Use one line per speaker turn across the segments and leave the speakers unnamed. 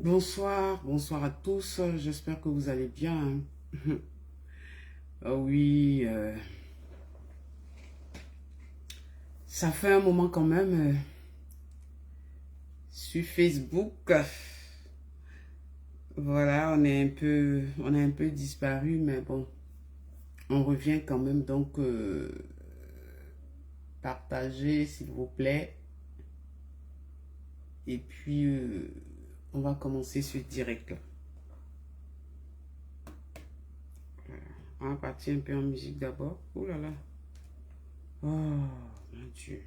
Bonsoir, bonsoir à tous. J'espère que vous allez bien. Ah oui, ça fait un moment quand même sur Facebook. Voilà, on est un peu disparu, mais bon, on revient quand même. Donc, partagez s'il vous plaît. Et puis, on va commencer ce direct là. On va partir un peu en musique d'abord. Oh là là. Oh, mon Dieu.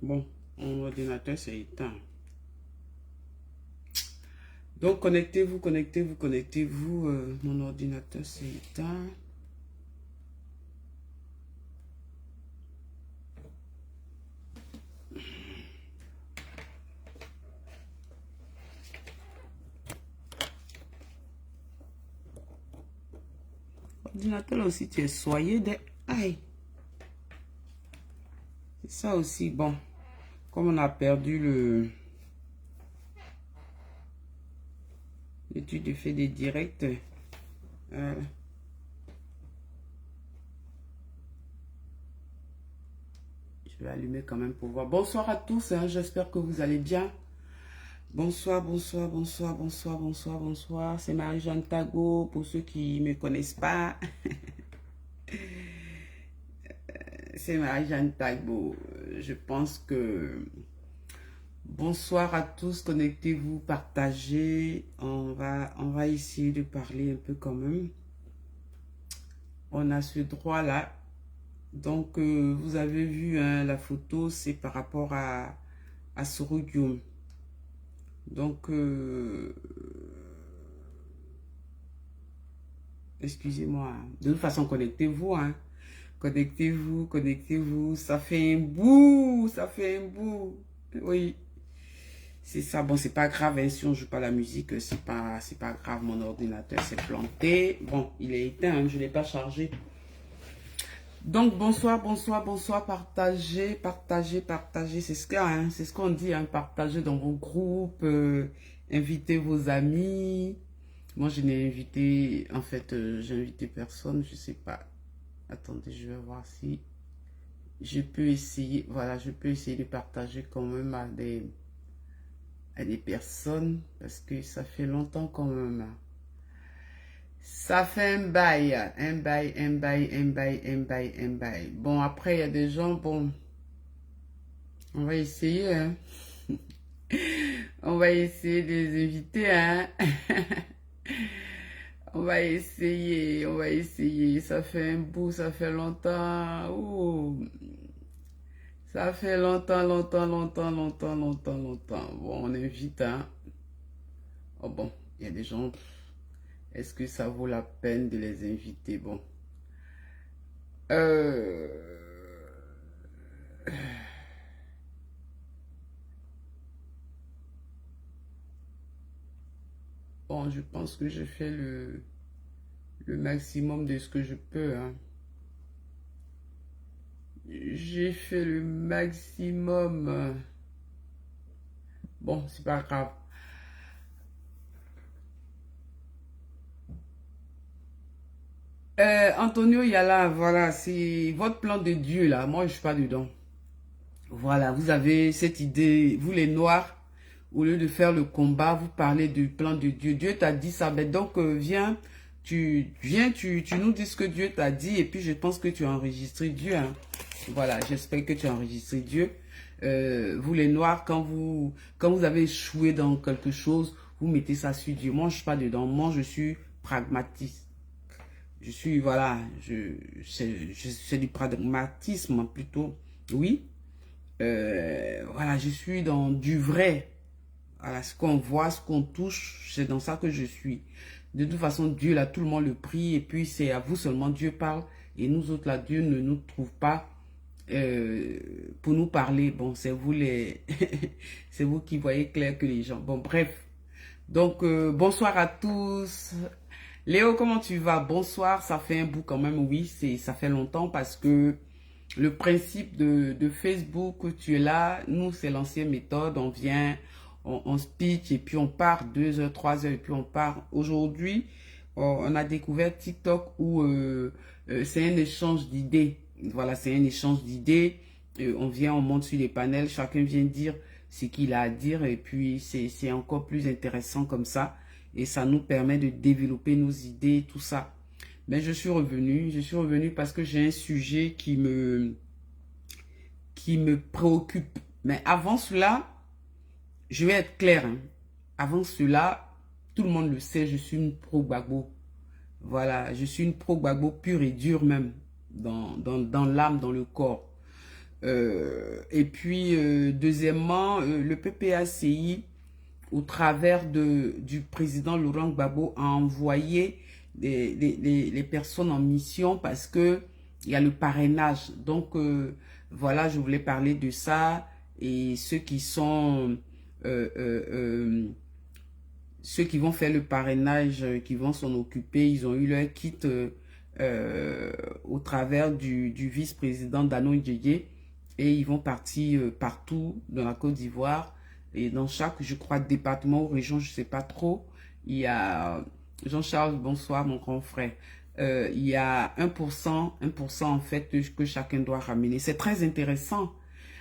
Bon, mon ordinateur s'est éteint. Donc, connectez-vous, connectez-vous, connectez-vous. Mon ordinateur s'est éteint. L'ordinateur aussi, tu es soyé des... Aïe, c'est ça aussi. Bon, comme on a perdu l'étude de fait des directs. Je vais allumer quand même pour voir. Bonsoir à tous, hein, j'espère que vous allez bien. Bonsoir, bonsoir, bonsoir, bonsoir, bonsoir, bonsoir. C'est Marie-Jeanne Tago, pour ceux qui ne me connaissent pas. C'est Marie-Jeanne Tago. Je pense que... Bonsoir à tous, connectez-vous, partagez. On va essayer de parler un peu quand même. On a ce droit-là. Donc, vous avez vu hein, la photo, c'est par rapport à Sorogium. Donc, excusez-moi. De toute façon, connectez-vous. Hein. Connectez-vous, connectez-vous. Ça fait un bout, ça fait un bout. Oui. C'est ça. Bon, c'est pas grave. Hein, si on joue pas la musique, c'est pas grave. Mon ordinateur s'est planté. Bon, il est éteint. Hein, je l'ai pas chargé. Donc, bonsoir, bonsoir, bonsoir, partagez, partagez, partagez, c'est ce qu'on dit, hein, partagez dans vos groupes, invitez vos amis. Moi, je n'ai invité, en fait, j'ai invité personne, je sais pas. Attendez, je vais voir si je peux essayer, voilà, je peux essayer de partager quand même à des personnes, parce que ça fait longtemps quand même. Ça fait un bail, un bail, un bail, un bail, un bail, un bail. Bon, après, il y a des gens, bon, on va essayer, hein. On va essayer de les inviter, hein. On va essayer, on va essayer. Ça fait un bout, ça fait longtemps. Ouh. Ça fait longtemps, longtemps, longtemps, longtemps, longtemps, longtemps. Bon, on invite, hein. Oh bon, il y a des gens... Est-ce que ça vaut la peine de les inviter? Bon. Bon, je pense que je fais le maximum de ce que je peux. Hein. J'ai fait le maximum. Bon, c'est pas grave. Antonio Yala, voilà, c'est votre plan de Dieu là. Moi, je suis pas dedans. Voilà, vous avez cette idée, vous les Noirs, au lieu de faire le combat, vous parlez du plan de Dieu. Dieu t'a dit ça, ben donc viens, tu nous dis ce que Dieu t'a dit et puis je pense que tu as enregistré Dieu. Hein. Voilà, j'espère que tu as enregistré Dieu. Vous les Noirs, quand vous avez échoué dans quelque chose, vous mettez ça sur Dieu. Moi, je suis pas dedans. Moi, je suis pragmatiste. Je suis, voilà, c'est du pragmatisme plutôt. Oui. Voilà, je suis dans du vrai. Voilà, ce qu'on voit, ce qu'on touche, c'est dans ça que je suis. De toute façon, Dieu, là, tout le monde le prie. Et puis, c'est à vous seulement, Dieu parle. Et nous autres, là, Dieu ne nous trouve pas pour nous parler. Bon, c'est vous les... c'est vous qui voyez clair que les gens... Bon, bref. Donc, bonsoir à tous. Léo, comment tu vas? Bonsoir, ça fait un bout quand même, oui, ça fait longtemps parce que le principe de Facebook, tu es là, nous c'est l'ancienne méthode, on vient, on speech et puis on part 2 heures, 3 heures et puis on part. Aujourd'hui, on a découvert TikTok où c'est un échange d'idées. Voilà, c'est un échange d'idées. On vient, on monte sur les panels, chacun vient dire ce qu'il a à dire et puis c'est encore plus intéressant comme ça. Et ça nous permet de développer nos idées, tout ça. Mais je suis revenu parce que j'ai un sujet qui me préoccupe. Mais avant cela, je vais être clair. Hein. Avant cela, tout le monde le sait, je suis une pro-Gbagbo. Voilà, je suis une pro-Gbagbo pure et dure même, dans l'âme, dans le corps. Et puis, deuxièmement, le PPACI, au travers du président Laurent Gbagbo, a envoyé les personnes en mission parce que il y a le parrainage. Donc, voilà, je voulais parler de ça. Et ceux qui sont... ceux qui vont faire le parrainage, qui vont s'en occuper, ils ont eu leur kit au travers du vice-président Dano Ndjege. Et ils vont partir partout dans la Côte d'Ivoire. Et dans chaque, je crois, département ou région, je ne sais pas trop, il y a... Jean-Charles, bonsoir, mon grand frère. Il y a 1% en fait que chacun doit ramener. C'est très intéressant.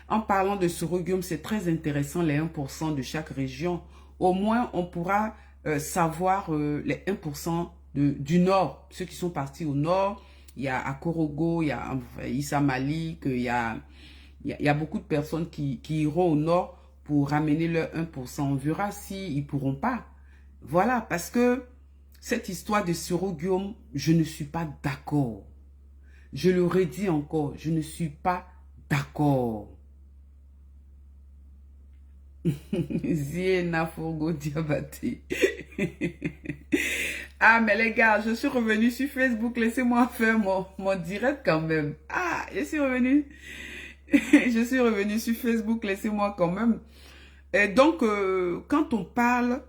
En parlant de Soroguium, c'est très intéressant les 1% de chaque région. Au moins, on pourra savoir les 1% du Nord. Ceux qui sont partis au Nord, il y a Akorogo, il y a Issa Malik, il y a beaucoup de personnes qui iront au Nord pour ramener leur 1%. On verra s'ils ne pourront pas. Voilà, parce que cette histoire de Soroguium, je ne suis pas d'accord. Je le redis encore, je ne suis pas d'accord. Ziena Fogo Diabaté. Ah, mais les gars, je suis revenu sur Facebook. Laissez-moi faire mon direct quand même. Ah, je suis revenu. Je suis revenu sur Facebook. Laissez-moi quand même. Et donc, quand on parle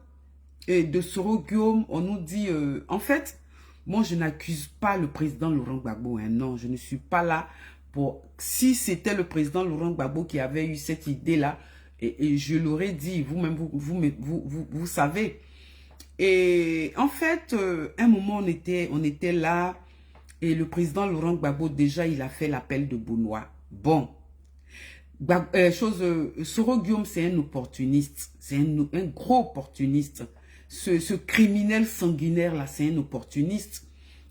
de Soroguium, on nous dit... en fait, moi, je n'accuse pas le président Laurent Gbagbo. Hein, non, je ne suis pas là pour... Si c'était le président Laurent Gbagbo qui avait eu cette idée-là, et je l'aurais dit, vous-même, vous savez. Et en fait, un moment, on était là, et le président Laurent Gbagbo, déjà, il a fait l'appel de Benoît. Bon. Soroguium, c'est un opportuniste. C'est un gros opportuniste. Ce criminel sanguinaire, là, c'est un opportuniste.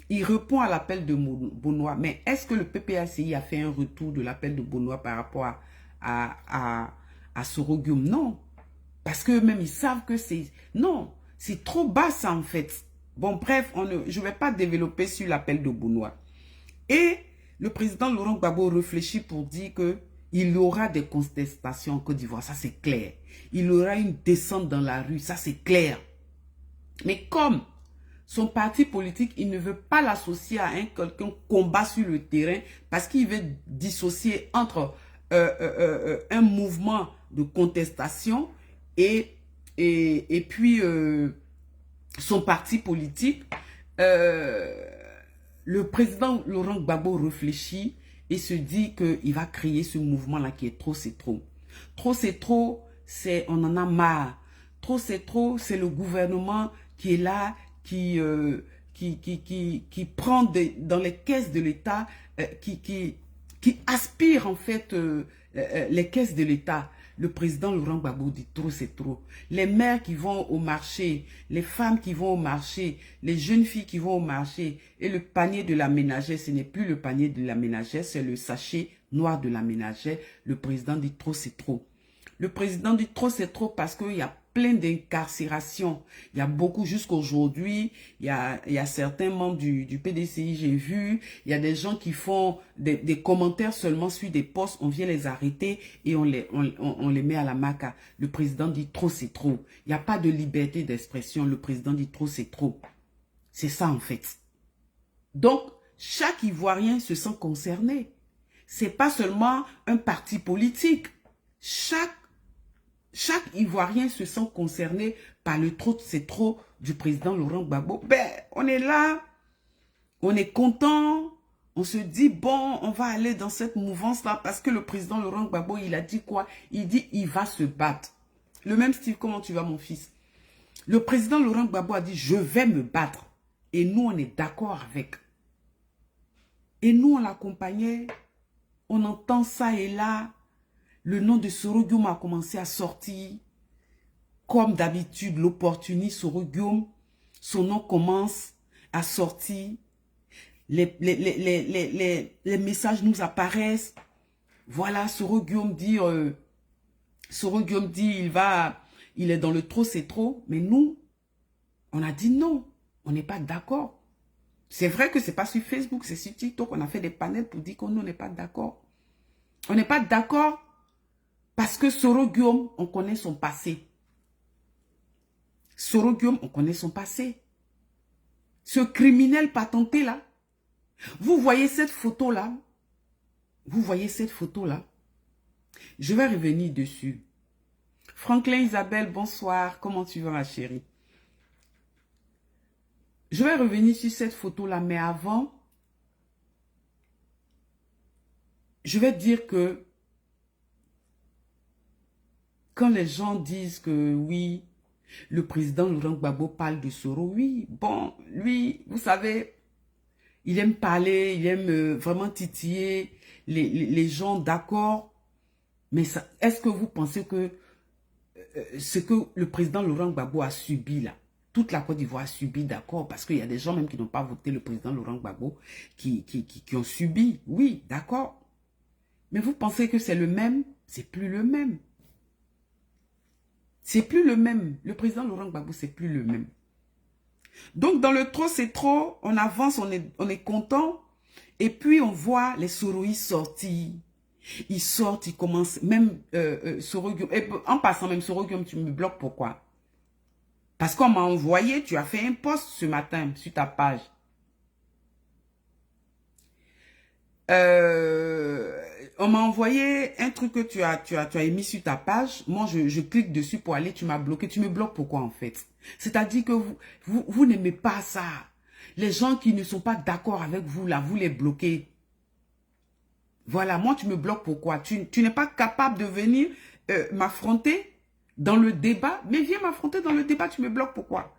Il répond à l'appel de Benoît. Mais est-ce que le PPACI a fait un retour de l'appel de Benoît par rapport à Soroguium? Non. Parce qu'eux-mêmes, ils savent que c'est... Non, c'est trop bas ça en fait. Bon, bref, je ne vais pas développer sur l'appel de Benoît. Et le président Laurent Gbagbo réfléchit pour dire que il y aura des contestations en Côte d'Ivoire, ça c'est clair. Il y aura une descente dans la rue, ça c'est clair. Mais comme son parti politique, il ne veut pas l'associer à quelqu'un combat sur le terrain parce qu'il veut dissocier entre un mouvement de contestation et puis son parti politique, le président Laurent Gbagbo réfléchit et se dit qu'il va créer ce mouvement-là qui est trop, c'est trop. Trop, c'est trop, on en a marre. Trop, c'est trop, c'est le gouvernement qui est là, qui prend dans les caisses de l'État, qui aspire en fait les caisses de l'État. Le président Laurent Gbagbo dit trop, c'est trop. Les mères qui vont au marché, les femmes qui vont au marché, les jeunes filles qui vont au marché et le panier de la ménagère, ce n'est plus le panier de la ménagère, c'est le sachet noir de la ménagère. Le président dit trop, c'est trop. Le président dit trop, c'est trop parce qu'il y a plein d'incarcérations. Il y a beaucoup jusqu'à aujourd'hui. Il y a certains membres du PDCI, j'ai vu. Il y a des gens qui font des commentaires seulement sur des posts. On vient les arrêter et on les met à la maca. Le président dit trop, c'est trop. Il n'y a pas de liberté d'expression. Le président dit trop, c'est trop. C'est ça en fait. Donc, chaque Ivoirien se sent concerné. C'est pas seulement un parti politique. Chaque Ivoirien se sent concerné par le trop, c'est trop du président Laurent Gbagbo. Ben, on est là, on est content, On se dit, bon, on va aller dans cette mouvance-là parce que le président Laurent Gbagbo, il a dit quoi? Il dit, il va se battre. Le même style, comment tu vas, mon fils? Le président Laurent Gbagbo a dit, je vais me battre. Et nous, on est d'accord avec. Et nous, on l'accompagnait. On entend ça et là. Le nom de Soro Guillaume a commencé à sortir. Comme d'habitude, l'opportuniste Soro Guillaume, son nom commence à sortir. Les messages nous apparaissent. Voilà, Soro Guillaume dit, il est dans le trop, c'est trop. Mais nous, on a dit non, on n'est pas d'accord. C'est vrai que c'est pas sur Facebook, c'est sur TikTok. On a fait des panels pour dire qu'on n'est pas d'accord. On n'est pas d'accord parce que Soro Guillaume, on connaît son passé. Soro Guillaume, on connaît son passé. Ce criminel patenté là, vous voyez cette photo-là? Vous voyez cette photo-là? Je vais revenir dessus. Franklin Isabelle, bonsoir. Comment tu vas, ma chérie? Je vais revenir sur cette photo-là, mais avant, je vais dire que quand les gens disent que oui, le président Laurent Gbagbo parle de Soro, oui, bon, lui, vous savez, il aime parler, il aime vraiment titiller les gens, d'accord. Mais est-ce que vous pensez que ce que le président Laurent Gbagbo a subi là, toute la Côte d'Ivoire a subi, d'accord, parce qu'il y a des gens même qui n'ont pas voté le président Laurent Gbagbo, qui ont subi, oui, d'accord. Mais vous pensez que c'est le même? C'est plus le même. C'est plus le même. Le président Laurent Gbagbo, c'est plus le même. Donc, dans le trop, c'est trop. On avance, on est content. Et puis, on voit les Soroïs sortir. Ils sortent, ils commencent. Même Soro Guillaume. En passant, même Soro Guillaume, tu me bloques pourquoi? Parce qu'on m'a envoyé, tu as fait un post ce matin sur ta page. On m'a envoyé un truc que tu as émis sur ta page. Moi, je clique dessus pour aller, tu m'as bloqué. Tu me bloques pourquoi en fait? C'est-à-dire que vous n'aimez pas ça. Les gens qui ne sont pas d'accord avec vous, là, vous les bloquez. Voilà, moi, tu me bloques pourquoi? Tu n'es pas capable de venir m'affronter dans le débat. Mais viens m'affronter dans le débat, tu me bloques pourquoi?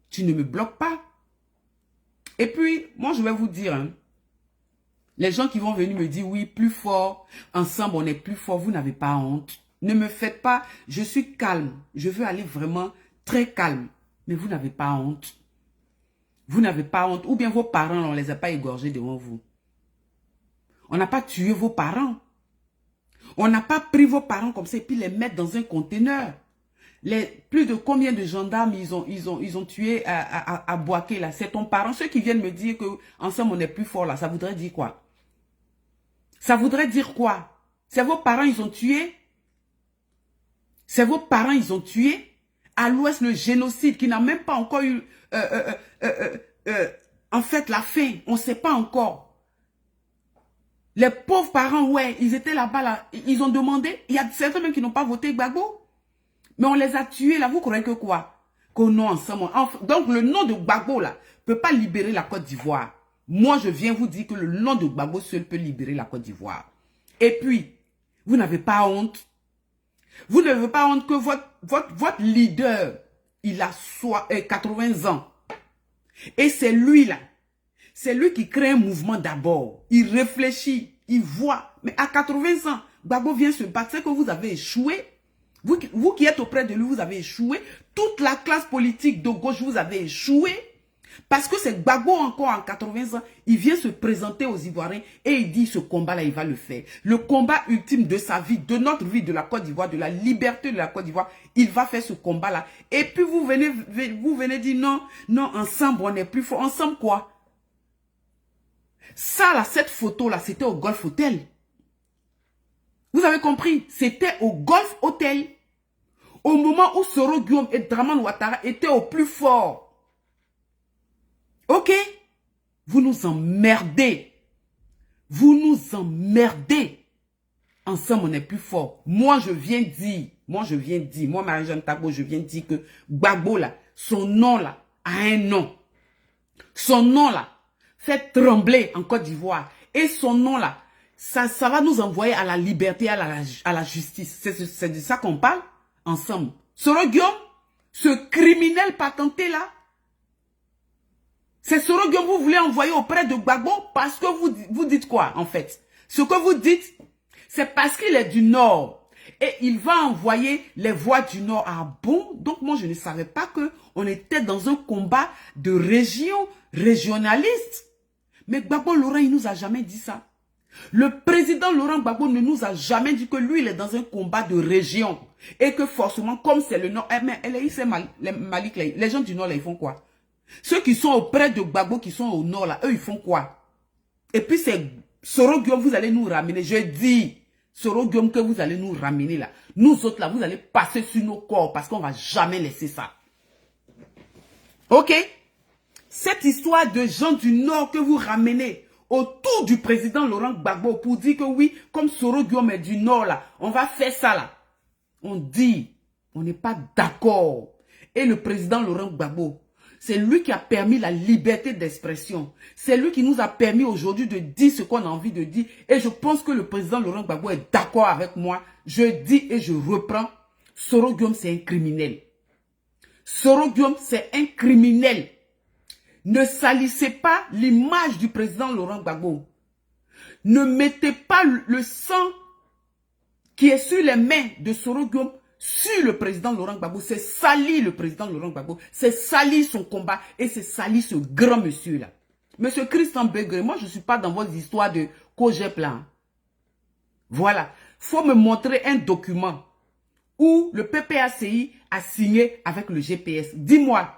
Tu ne me bloques pas. Et puis, moi, je vais vous dire, hein, les gens qui vont venir me dire, oui, plus fort, ensemble, on est plus fort, vous n'avez pas honte. Ne me faites pas, je suis calme. Je veux aller vraiment très calme. Mais vous n'avez pas honte. Vous n'avez pas honte. Ou bien vos parents, on ne les a pas égorgés devant vous. On n'a pas tué vos parents. On n'a pas pris vos parents comme ça et puis les mettre dans un conteneur. Plus de combien de gendarmes ils ont tué à Boaké là. C'est ton parent. Ceux qui viennent me dire que ensemble on est plus fort là, ça voudrait dire quoi? Ça voudrait dire quoi? C'est vos parents ils ont tué? C'est vos parents ils ont tué? À l'ouest, le génocide qui n'a même pas encore eu en fait la fin. On ne sait pas encore. Les pauvres parents, ouais, ils étaient là-bas, là, ils ont demandé. Il y a certains même qui n'ont pas voté Gbagbo. Mais on les a tués, là. Vous croyez que quoi? Qu'au nom ensemble. Donc, le nom de Gbagbo, là, ne peut pas libérer la Côte d'Ivoire. Moi, je viens vous dire que le nom de Gbagbo seul peut libérer la Côte d'Ivoire. Et puis, vous n'avez pas honte. Vous n'avez pas honte que votre leader, il a 80 ans. Et c'est lui, là. C'est lui qui crée un mouvement d'abord. Il réfléchit, il voit. Mais à 80 ans, Gbagbo vient se battre. C'est que vous avez échoué. Vous qui êtes auprès de lui, vous avez échoué. Toute la classe politique de gauche, vous avez échoué. Parce que c'est Gbagbo encore en 80 ans. Il vient se présenter aux Ivoiriens et il dit ce combat-là, il va le faire. Le combat ultime de sa vie, de notre vie, de la Côte d'Ivoire, de la liberté de la Côte d'Ivoire. Il va faire ce combat-là. Et puis vous venez dire non, non, ensemble on est plus fort. Ensemble quoi? Ça, là, cette photo-là, c'était au Golf Hotel. Vous avez compris? C'était au Golf Hotel. Au moment où Soro Guillaume et Dramane Ouattara étaient au plus fort. Ok? Vous nous emmerdez. Vous nous emmerdez. Ensemble, on est plus fort. Moi, je viens dire, moi, Marie-Jeanne Tabo, je viens dire que Gbagbo, là, son nom, là, a un nom. Son nom, là, fait trembler en Côte d'Ivoire. Et son nom là, ça va nous envoyer à la liberté, à la justice. C'est de ça qu'on parle ensemble. Soro Guillaume, ce criminel patenté là, c'est Soro Guillaume que vous voulez envoyer auprès de Gbagbo parce que vous dites quoi en fait? Ce que vous dites, c'est parce qu'il est du Nord. Et il va envoyer les voix du Nord. Ah bon? Donc moi je ne savais pas qu'on était dans un combat de région, régionaliste. Mais Gbagbo Laurent, il nous a jamais dit ça. Le président Laurent Gbagbo ne nous a jamais dit que lui, il est dans un combat de région. Et que forcément, comme c'est le Nord, mais Malik, les gens du Nord, là, ils font quoi? Ceux qui sont auprès de Gbagbo, qui sont au Nord, là, eux, ils font quoi? Et puis c'est Soro Guillaume, vous allez nous ramener. Je dis, Soro Guillaume, que vous allez nous ramener là. Nous autres, là, vous allez passer sur nos corps parce qu'on ne va jamais laisser ça. Ok? Cette histoire de gens du Nord que vous ramenez autour du président Laurent Gbagbo pour dire que oui, comme Soro Guillaume est du Nord là, on va faire ça là. On dit, on n'est pas d'accord. Et le président Laurent Gbagbo, c'est lui qui a permis la liberté d'expression. C'est lui qui nous a permis aujourd'hui de dire ce qu'on a envie de dire. Et je pense que le président Laurent Gbagbo est d'accord avec moi. Je dis et je reprends, Soro Guillaume c'est un criminel. Soro Guillaume c'est un criminel. Ne salissez pas l'image du président Laurent Gbagbo. Ne mettez pas le sang qui est sur les mains de Soro Guillaume sur le président Laurent Gbagbo. C'est salir le président Laurent Gbagbo. C'est salir son combat et c'est salir ce grand monsieur-là. Monsieur Christian Begré, moi je ne suis pas dans vos histoires de COGEP là. Voilà. Il faut me montrer un document où le PPACI a signé avec le GPS. Dis-moi.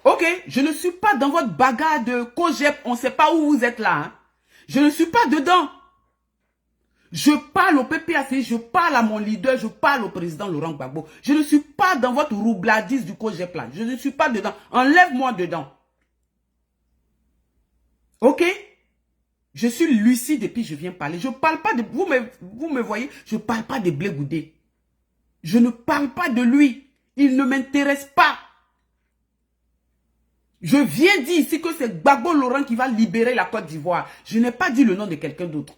Ok, je ne suis pas dans votre bagarre de COGEP, on ne sait pas où vous êtes là. Hein. Je ne suis pas dedans. Je parle au PPACI, je parle à mon leader, je parle au président Laurent Gbagbo. Je ne suis pas dans votre roubladise du COGEP là. Je ne suis pas dedans. Enlève-moi dedans. Ok? Je suis lucide et puis je viens parler. Je ne parle pas de... Vous me voyez, je ne parle pas de Blé Goudé. Je ne parle pas de lui. Il ne m'intéresse pas. Je viens dire ici que c'est Gbagbo Laurent qui va libérer la Côte d'Ivoire. Je n'ai pas dit le nom de quelqu'un d'autre.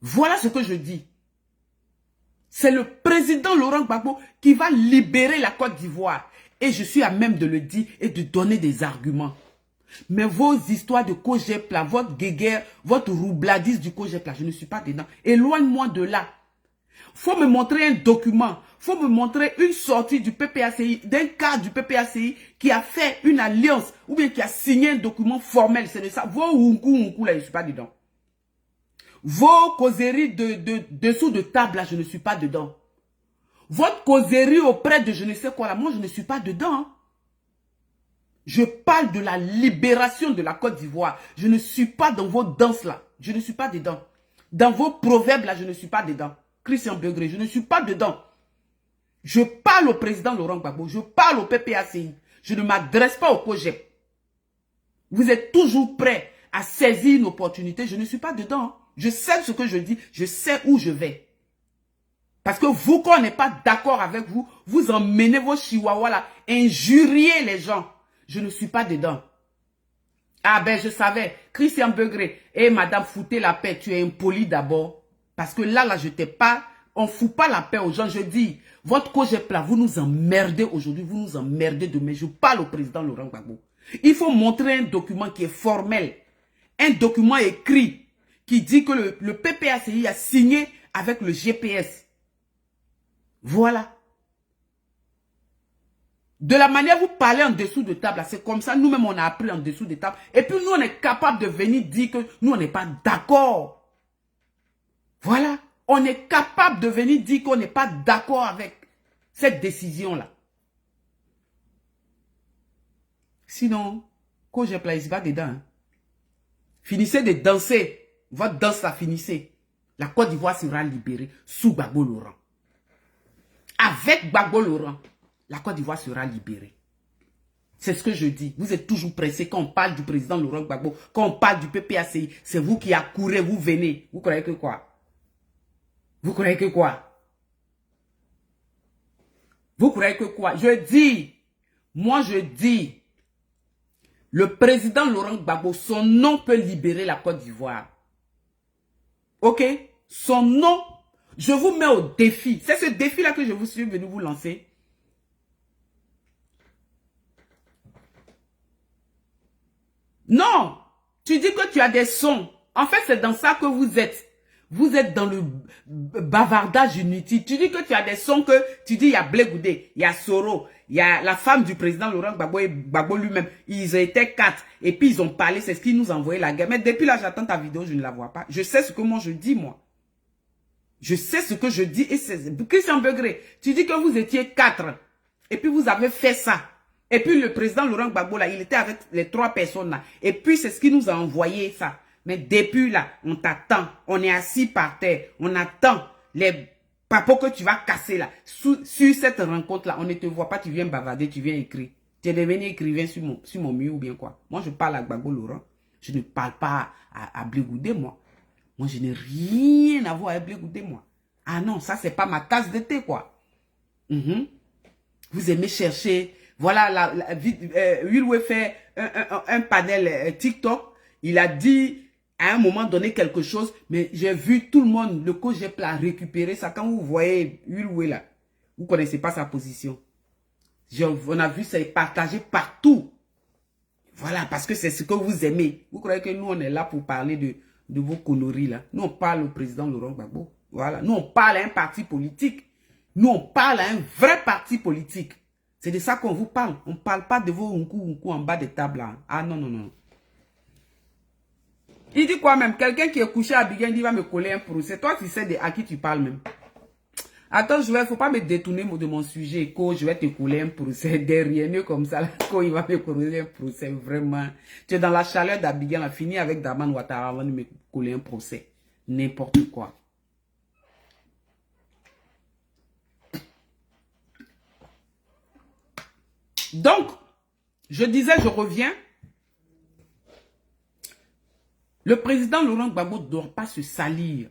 Voilà ce que je dis. C'est le président Laurent Gbagbo qui va libérer la Côte d'Ivoire. Et je suis à même de le dire et de donner des arguments. Mais vos histoires de COGEP là, votre guéguerre, votre roubladise du COGEP là, je ne suis pas dedans. Éloigne-moi de là. Faut me montrer un document. Faut me montrer une sortie du PPACI, d'un cadre du PPACI qui a fait une alliance ou bien qui a signé un document formel. C'est de ça. Vos ounkou là, je ne suis pas dedans. Vos causeries dessous de table là, je ne suis pas dedans. Votre causerie auprès de je ne sais quoi là, moi je ne suis pas dedans. Hein. Je parle de la libération de la Côte d'Ivoire. Je ne suis pas dans vos danses là. Je ne suis pas dedans. Dans vos proverbes là, je ne suis pas dedans. Christian Begré, je ne suis pas dedans. Je parle au président Laurent Gbagbo. Je parle au PPACI. Je ne m'adresse pas au COGEP. Vous êtes toujours prêts à saisir une opportunité. Je ne suis pas dedans. Je sais ce que je dis. Je sais où je vais. Parce que vous, quand on n'est pas d'accord avec vous, vous emmenez vos chihuahuas là, injuriez les gens. Je ne suis pas dedans. Ah ben, je savais. Christian Begré. Eh, madame, foutez la paix. Tu es impoli d'abord. Parce que là, je t'ai pas... On ne fout pas la paix aux gens. Je dis, votre COGEP là, vous nous emmerdez aujourd'hui. Vous nous emmerdez demain. Je parle au président Laurent Gbagbo. Il faut montrer un document qui est formel. Un document écrit qui dit que le PPACI a signé avec le GPS. Voilà. De la manière vous parlez en dessous de table, c'est comme ça, nous-mêmes on a appris en dessous de table. Et puis nous on est capable de venir dire que nous on n'est pas d'accord. Voilà. On est capable de venir dire qu'on n'est pas d'accord avec cette décision-là. Sinon, quand j'ai plaisir pas dedans. Hein. Finissez de danser. Votre danse là, finissez. La Côte d'Ivoire sera libérée sous Gbagbo Laurent. Avec Gbagbo Laurent, la Côte d'Ivoire sera libérée. C'est ce que je dis. Vous êtes toujours pressés quand on parle du président Laurent Gbagbo, quand on parle du PPACI. C'est vous qui accourez, vous venez. Vous croyez que quoi? Vous croyez que quoi? Vous croyez que quoi? Je dis, moi je dis, le président Laurent Gbagbo, son nom peut libérer la Côte d'Ivoire. Ok? Son nom, je vous mets au défi. C'est ce défi-là que je vous suis venu vous lancer. Non, tu dis que tu as des sons. En fait, c'est dans ça que vous êtes. Vous êtes dans le bavardage inutile. Tu dis que tu as des sons que tu dis, il y a Blé Goudé, il y a Soro, il y a la femme du président Laurent Gbagbo et Gbagbo lui-même. Ils étaient 4. Et puis ils ont parlé, c'est ce qui nous a envoyé la guerre. Mais depuis là, j'attends ta vidéo, je ne la vois pas. Je sais ce que moi je dis, moi. Je sais ce que je dis. Et c'est Christian Begré. Tu dis que vous étiez 4. Et puis vous avez fait ça. Et puis le président Laurent Gbagbo, là, il était avec les 3 personnes là. Et puis c'est ce qui nous a envoyé ça. Mais depuis là, on t'attend. On est assis par terre. On attend les papos que tu vas casser là. Sur cette rencontre-là, on ne te voit pas. Tu viens bavarder, tu viens écrire. Tu es devenu écrivain sur mon mur ou bien quoi. Moi, je parle à Gbagbo Laurent. Je ne parle pas à Blé Goudé, moi. Moi, je n'ai rien à voir avec Blé Goudé, moi. Ah non, ça, c'est pas ma tasse de thé, quoi. Vous aimez chercher. Voilà, Wilwe fait un panel TikTok. Il a dit à un moment donné quelque chose, mais j'ai vu tout le monde, le coach Jep l'a récupéré ça. Quand vous voyez Wilwe là, vous ne connaissez pas sa position. On a vu ça partagé partout. Voilà, parce que c'est ce que vous aimez. Vous croyez que nous, on est là pour parler de vos conneries là. Nous, on parle au président Laurent Gbagbo. Voilà, nous, on parle à un parti politique. Nous, on parle à un vrai parti politique. C'est de ça qu'on vous parle. On ne parle pas de vos unku en bas des tables là. Ah non, non, non. Il dit quoi même? Quelqu'un qui est couché à Abidjan, il va me coller un procès. Toi, tu sais à qui tu parles même. Attends, faut pas me détourner de mon sujet. Ko, je vais te coller un procès derrière comme ça. Ko, il va me coller un procès, vraiment. Tu es dans la chaleur d'Abidjan, là, fini avec Daman Ouattara avant de me coller un procès. N'importe quoi. Donc, je disais, je reviens. Le président Laurent Gbagbo ne doit pas se salir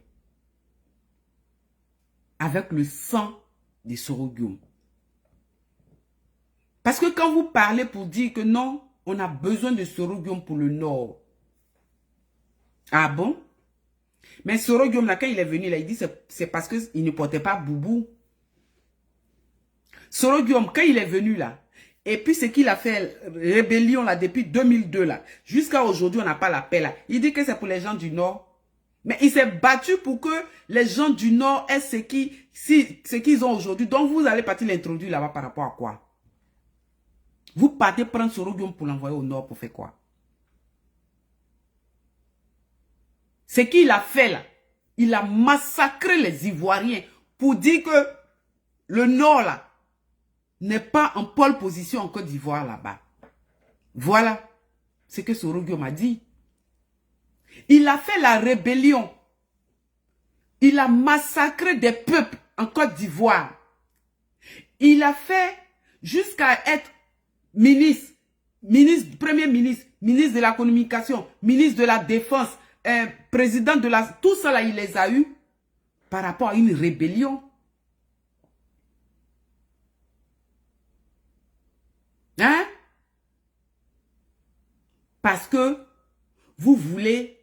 avec le sang des Soro-Guillaume. Parce que quand vous parlez pour dire que non, on a besoin de Soro-Guillaume pour le Nord. Ah bon? Mais Soro-Guillaume, là, quand il est venu, là, il dit c'est parce qu'il ne portait pas Boubou. Soro-Guillaume, quand il est venu, là, et puis ce qu'il a fait, rébellion là depuis 2002 là, jusqu'à aujourd'hui on n'a pas la paix là. Il dit que c'est pour les gens du Nord. Mais il s'est battu pour que les gens du Nord aient ce qu'ils ont aujourd'hui. Donc vous allez partir l'introduire là-bas par rapport à quoi? Vous partez prendre Soro-Guillaume pour l'envoyer au Nord pour faire quoi? Ce qu'il a fait là, il a massacré les Ivoiriens pour dire que le Nord là, n'est pas en pole position en Côte d'Ivoire là-bas. Voilà ce que Soro-Guillaume a dit. Il a fait la rébellion. Il a massacré des peuples en Côte d'Ivoire. Il a fait jusqu'à être ministre, premier ministre, ministre de la communication, ministre de la défense, président de la... Tout ça là, il les a eus par rapport à une rébellion. Hein? Parce que vous voulez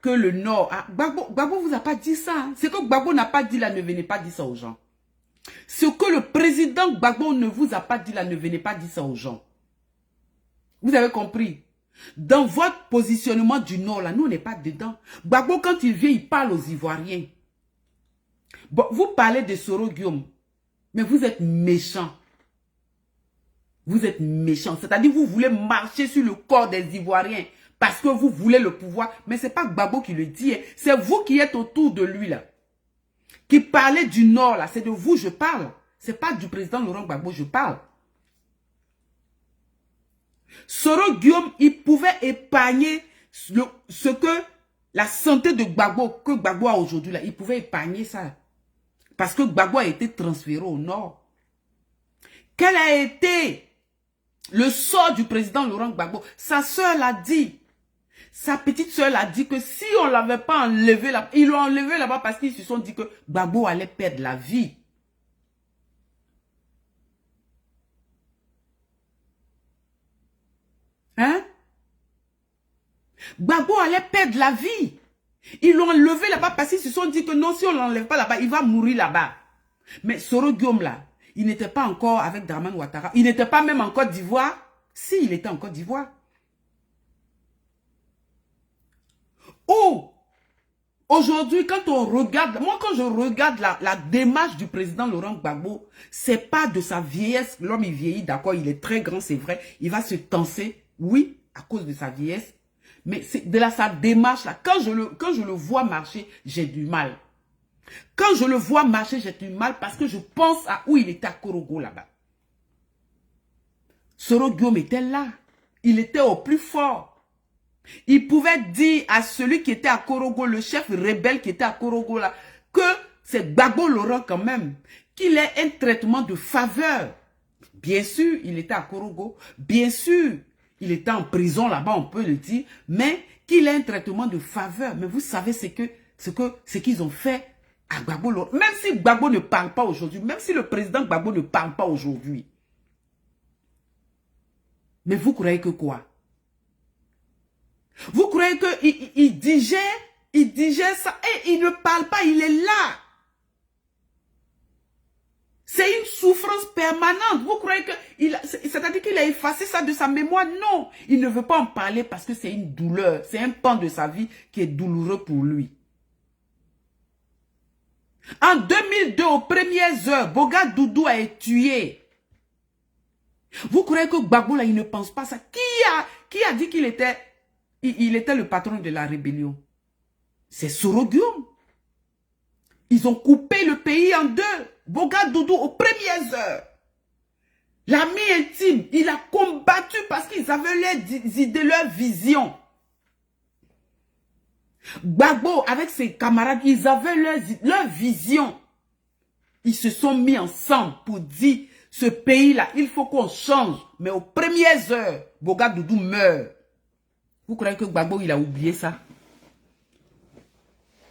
que le Nord... Ah, Gbagbo vous a pas dit ça. Hein? Ce que Gbagbo n'a pas dit là, ne venez pas dire ça aux gens. Ce que le président Gbagbo ne vous a pas dit là, ne venez pas dire ça aux gens. Vous avez compris? Dans votre positionnement du Nord, là, nous, on n'est pas dedans. Gbagbo, quand il vient, il parle aux Ivoiriens. Bon, vous parlez de Soro-Guillaume, mais vous êtes méchants. Vous êtes méchants. C'est-à-dire vous voulez marcher sur le corps des Ivoiriens parce que vous voulez le pouvoir. Mais ce n'est pas Gbagbo qui le dit. Hein. C'est vous qui êtes autour de lui là. Qui parlez du Nord là. C'est de vous je parle. Ce n'est pas du président Laurent Gbagbo je parle. Soro-Guillaume, il pouvait épargner ce que la santé de Gbagbo, que Gbagbo a aujourd'hui là. Il pouvait épargner ça. Parce que Gbagbo a été transféré au Nord. Quel a été le sort du président Laurent Gbagbo? Sa soeur l'a dit. Sa petite soeur l'a dit que si on ne l'avait pas enlevé là, ils l'ont enlevé là-bas parce qu'ils se sont dit que Gbagbo allait perdre la vie. Gbagbo allait perdre la vie. Ils l'ont enlevé là-bas parce qu'ils se sont dit que non, si on ne l'enlève pas là-bas, il va mourir là-bas. Mais Soro Guillaume là, il n'était pas encore avec Dramane Ouattara. Il n'était pas même en Côte d'Ivoire. Si, il était en Côte d'Ivoire. Oh! Aujourd'hui, quand on regarde, moi quand je regarde la démarche du président Laurent Gbagbo, c'est pas de sa vieillesse. L'homme il vieillit, d'accord, il est très grand, c'est vrai. Il va se tenser, oui, à cause de sa vieillesse. Mais c'est de sa démarche là. Quand je le vois marcher, j'ai du mal. Quand je le vois marcher, j'ai du mal parce que je pense à où il était à Korogo là-bas. Soro Guillaume était là. Il était au plus fort. Il pouvait dire à celui qui était à Korogo, le chef rebelle qui était à Korogo là, que c'est Gbagbo Laurent quand même, qu'il ait un traitement de faveur. Bien sûr, il était à Korogo. Bien sûr, il était en prison là-bas, on peut le dire. Mais qu'il ait un traitement de faveur. Mais vous savez ce qu'ils ont fait à Gbagbo Laurent. Même si Gbagbo ne parle pas aujourd'hui, même si le président Gbagbo ne parle pas aujourd'hui. Mais vous croyez que quoi? Vous croyez qu'il digère ça et il ne parle pas, il est là. C'est une souffrance permanente. Vous croyez que c'est-à-dire qu'il a effacé ça de sa mémoire? Non, il ne veut pas en parler parce que c'est une douleur. C'est un pan de sa vie qui est douloureux pour lui. En 2002, aux premières heures, Boga Doudou a été tué. Vous croyez que Gbagbo là, il ne pense pas ça? Qui a dit qu'il était, il était le patron de la rébellion? C'est Soro Guillaume. Ils ont coupé le pays en deux. Boga Doudou aux premières heures. L'ami intime, il a combattu parce qu'ils avaient leurs idées, leurs visions. Gbagbo, avec ses camarades, ils avaient leur vision. Ils se sont mis ensemble pour dire, ce pays-là, il faut qu'on change. Mais aux premières heures, Boga Doudou meurt. Vous croyez que Gbagbo, il a oublié ça?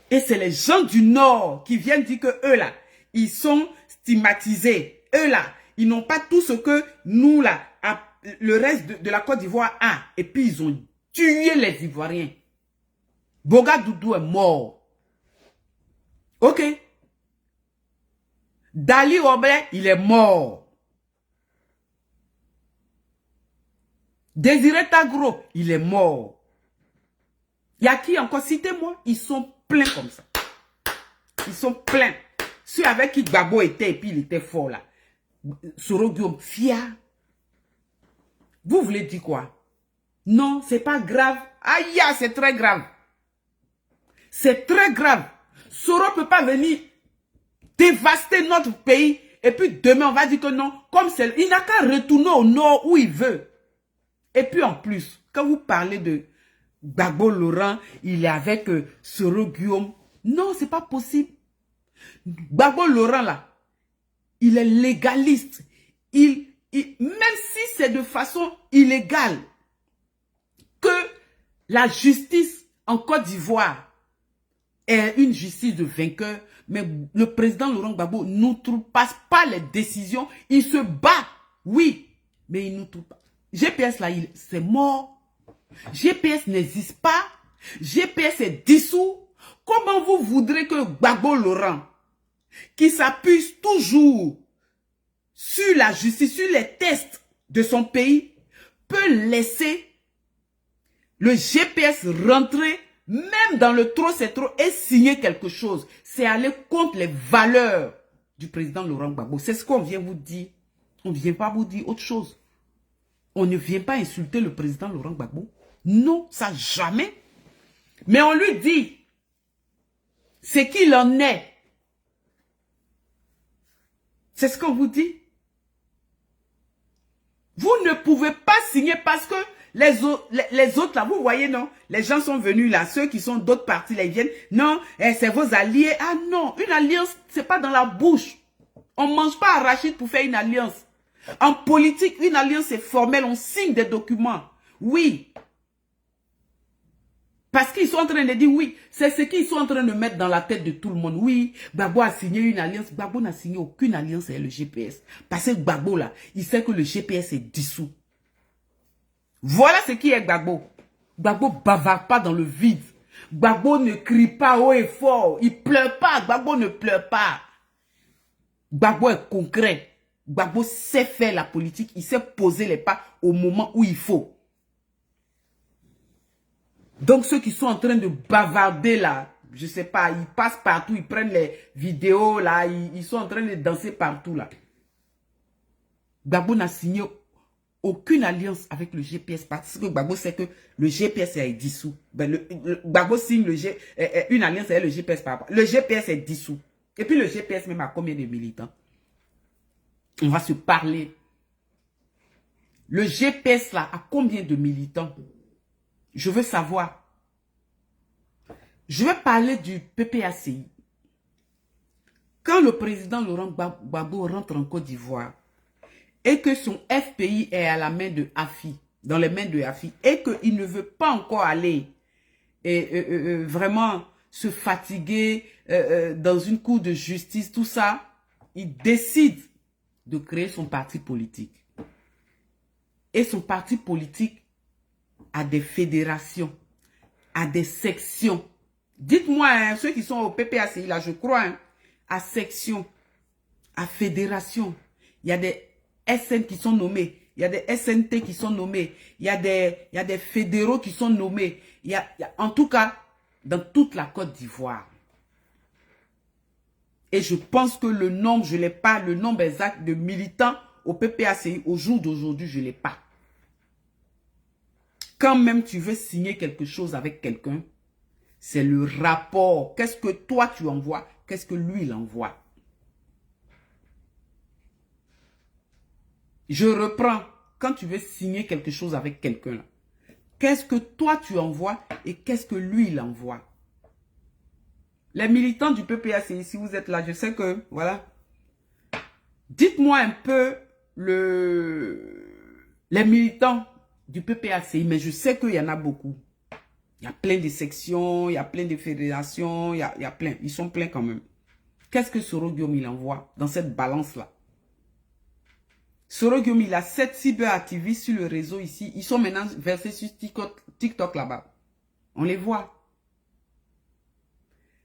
Et c'est les gens du Nord qui viennent dire que eux là, ils sont stigmatisés. Eux là, ils n'ont pas tout ce que nous là, le reste de la Côte d'Ivoire a. Et puis ils ont tué les Ivoiriens. Boga Doudou est mort. Ok. Dali Oblet, il est mort. Désiré Tagro, il est mort. Il y a qui encore? Citez-moi. Ils sont pleins comme ça. Ils sont pleins. Ceux avec qui Gbagbo était et puis il était fort là. Soro Guillaume, Fia. Vous voulez dire quoi? Non, c'est pas grave. Aïe, c'est très grave. C'est très grave. Soro ne peut pas venir dévaster notre pays et puis demain on va dire que non. Comme c'est, il n'a qu'à retourner au nord où il veut. Et puis en plus, quand vous parlez de Gbagbo Laurent, il est avec Soro Guillaume. Non, c'est pas possible. Gbagbo Laurent là, il est légaliste. Même si c'est de façon illégale que la justice en Côte d'Ivoire est une justice de vainqueur, mais le président Laurent Gbagbo n'outrepasse pas les décisions. Il se bat, oui, mais il n'outrepasse pas. GPS là, c'est mort. GPS n'existe pas. GPS est dissous. Comment vous voudrez que Gbagbo Laurent, qui s'appuie toujours sur la justice, sur les tests de son pays, peut laisser le GPS rentrer même dans le trop c'est trop et signer quelque chose? C'est aller contre les valeurs du président Laurent Gbagbo. C'est ce qu'on vient vous dire. On ne vient pas vous dire autre chose. On ne vient pas insulter le président Laurent Gbagbo. Non, ça jamais. Mais on lui dit ce qu'il en est. C'est ce qu'on vous dit. Vous ne pouvez pas signer parce que les autres là, vous voyez, non? Les gens sont venus là, ceux qui sont d'autres partis là, ils viennent. Non, c'est vos alliés. Ah non, une alliance, c'est pas dans la bouche. On ne mange pas arachide pour faire une alliance. En politique, une alliance est formelle, on signe des documents. Oui. Parce qu'ils sont en train de dire oui. C'est ce qu'ils sont en train de mettre dans la tête de tout le monde. Oui, Gbagbo a signé une alliance. Gbagbo n'a signé aucune alliance avec le GPS. Parce que Gbagbo là, il sait que le GPS est dissous. Voilà ce qui est Gbagbo. Gbagbo bavarde pas dans le vide. Gbagbo ne crie pas haut et fort. Il pleure pas. Gbagbo ne pleure pas. Gbagbo est concret. Gbagbo sait faire la politique. Il sait poser les pas au moment où il faut. Donc ceux qui sont en train de bavarder là, je sais pas, ils passent partout, ils prennent les vidéos là, ils sont en train de danser partout là. Gbagbo n'a signé aucune alliance avec le GPS parce que Gbagbo sait que le GPS est dissous. Ben, Gbagbo signe une alliance avec le GPS par rapport. Le GPS est dissous. Et puis le GPS même a combien de militants? On va se parler. Le GPS là a combien de militants? Je veux savoir. Je vais parler du PPACI. Quand le président Laurent Gbagbo rentre en Côte d'Ivoire et que son FPI est à la main de Afi, dans les mains de Afi, et qu'il ne veut pas encore aller vraiment se fatiguer dans une cour de justice, tout ça, il décide de créer son parti politique. Et son parti politique a des fédérations, a des sections. Dites-moi, hein, ceux qui sont au PPACI, là, je crois, hein, à section, à fédération. Il y a des SN qui sont nommés. Il y a des SNT qui sont nommés. Il y a des fédéraux qui sont nommés. En tout cas, dans toute la Côte d'Ivoire. Et je pense que le nombre, je ne l'ai pas, le nombre exact de militants au PPACI au jour d'aujourd'hui, je ne l'ai pas. Quand même tu veux signer quelque chose avec quelqu'un, c'est le rapport. Qu'est-ce que toi tu envoies? Qu'est-ce que lui il envoie? Je reprends. Quand tu veux signer quelque chose avec quelqu'un, qu'est-ce que toi tu envoies et qu'est-ce que lui il envoie? Les militants du PPACI, si vous êtes là, je sais que, voilà. Dites-moi un peu les militants du PPACI, mais je sais qu'il y en a beaucoup. Il y a plein de sections, il y a plein de fédérations, il y a plein. Ils sont pleins quand même. Qu'est-ce que Soro Guillaume il envoie dans cette balance-là? Soro Guillaume, il a 7 cyberactivistes sur le réseau ici. Ils sont maintenant versés sur TikTok là-bas. On les voit.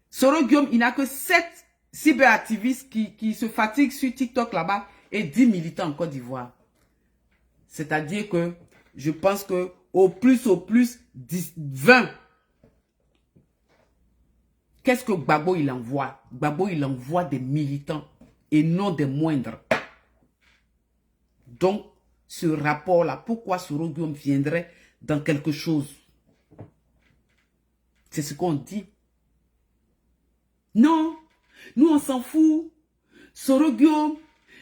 Soro Guillaume, il n'a que 7 cyberactivistes qui se fatiguent sur TikTok là-bas et 10 militants en Côte d'Ivoire. C'est-à-dire que je pense que au plus, 10, 20. Qu'est-ce que Gbagbo il envoie? Gbagbo il envoie des militants et non des moindres. Donc, ce rapport-là, pourquoi Soro Guillaume viendrait dans quelque chose? C'est ce qu'on dit. Non, nous on s'en fout. Soro Guillaume,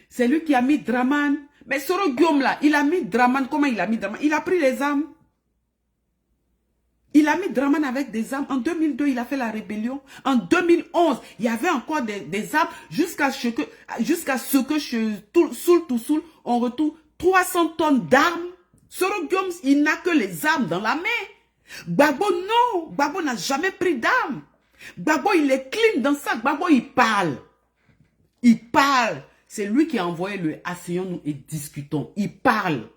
c'est lui qui a mis Draman. Mais Soro Guillaume là, il a mis Draman. Comment il a mis Draman? Il a pris les armes. Il a mis Draman avec des armes. En 2002, il a fait la rébellion. En 2011, il y avait encore des armes jusqu'à ce que Soul, on retrouve 300 tonnes d'armes. Soro Guillaume, il n'a que les armes dans la main. Gbagbo, non. Gbagbo n'a jamais pris d'armes. Gbagbo, il est clean dans ça. Gbagbo, il parle. Il parle. C'est lui qui a envoyé le « Asseyons-nous et discutons ». Il parle.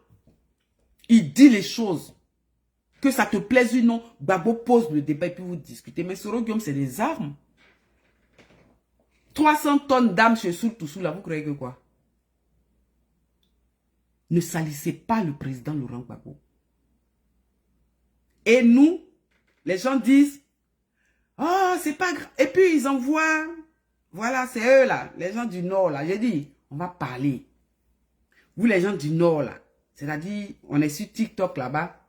Il dit les choses. Que ça te plaise ou non, Gbagbo pose le débat et puis vous discutez. Mais Soro Guillaume, c'est des armes. 300 tonnes d'armes chez Soul, là, vous croyez que quoi? Ne salissez pas le président Laurent Gbagbo. Et nous, les gens disent, oh, c'est pas grave. Et puis ils envoient, voilà, c'est eux là, les gens du Nord là. J'ai dit, on va parler. Vous les gens du Nord là, c'est-à-dire, on est sur TikTok là-bas.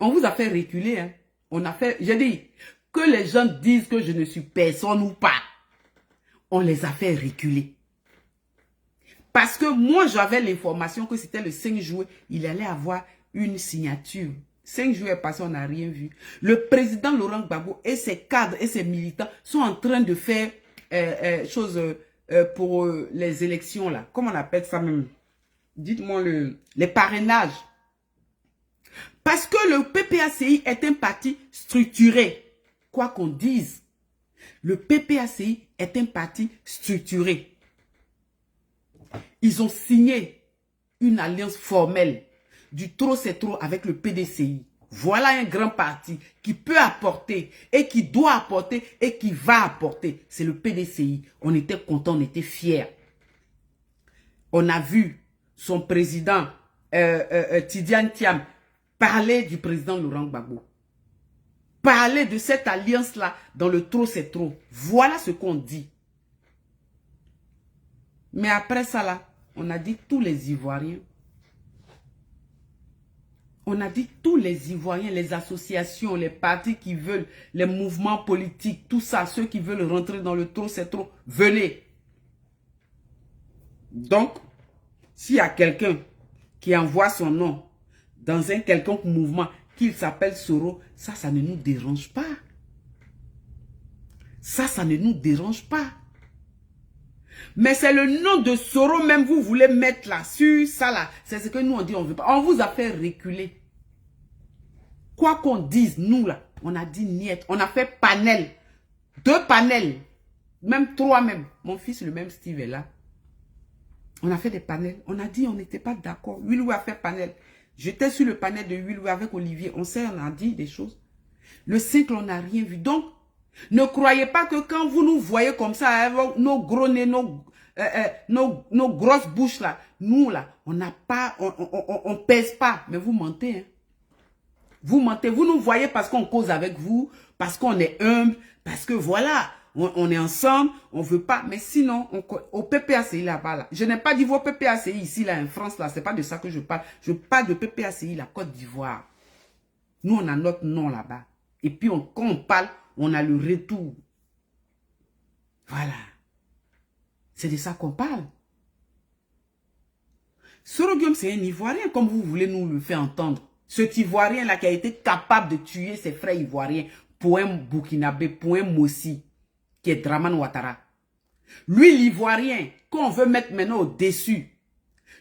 On vous a fait reculer, hein. On a fait, j'ai dit, que les gens disent que je ne suis personne ou pas. On les a fait reculer. Parce que moi, j'avais l'information que c'était le 5 juillet, il allait avoir une signature. 5 juillet passé, on n'a rien vu. Le président Laurent Gbagbo et ses cadres et ses militants sont en train de faire pour les élections, là. Comment on appelle ça même? Dites-moi les parrainages. Parce que le PPACI est un parti structuré. Quoi qu'on dise, le PPACI est un parti structuré. Ils ont signé une alliance formelle. du trop c'est trop avec le PDCI. Voilà un grand parti qui peut apporter et qui doit apporter et qui va apporter. C'est le PDCI. On était content, on était fiers. On a vu son président Tidiane Thiam parler du président Laurent Gbagbo. Parler de cette alliance-là dans le trop c'est trop. Voilà ce qu'on dit. Mais après ça là, on a dit tous les Ivoiriens. On a dit tous les Ivoiriens, les associations, les partis qui veulent, les mouvements politiques, tout ça, ceux qui veulent rentrer dans le trop c'est trop, venez. Donc, s'il y a quelqu'un qui envoie son nom dans un quelconque mouvement qu'il s'appelle Soro, ça ne nous dérange pas. Ça ne nous dérange pas. Mais c'est le nom de Soro même vous voulez mettre là, sur ça là. C'est ce que nous on dit, on ne veut pas. On vous a fait reculer. Quoi qu'on dise, nous là, on a dit niet. On a fait panel. 2 panels. Même 3 même. Mon fils, le même Steve est là. On a fait des panels. On a dit on n'était pas d'accord. Wilou a fait panel. J'étais sur le panel de Wilou avec Olivier. On a dit des choses. Le 5, on n'a rien vu. Donc, ne croyez pas que quand vous nous voyez comme ça, avec nos gros nez, nos grosses bouches là, nous là, on n'a pas, on pèse pas. Mais vous mentez. Hein. Vous mentez. Vous nous voyez parce qu'on cause avec vous, parce qu'on est humble, parce que voilà. On est ensemble, on ne veut pas. Mais sinon, au PPACI là-bas, là, je n'ai pas dit vos PPACI ici, là, en France, là, c'est pas de ça que je parle. Je parle de PPACI, la Côte d'Ivoire. Nous, on a notre nom là-bas. Et puis, quand on parle, on a le retour. Voilà. C'est de ça qu'on parle. Soro Guillaume, c'est un Ivoirien, comme vous voulez nous le faire entendre. Cet Ivoirien-là qui a été capable de tuer ses frères Ivoiriens pour un Burkinabé, pour un Mossi, qui est Dramane Ouattara. Lui, l'Ivoirien, qu'on veut mettre maintenant au-dessus,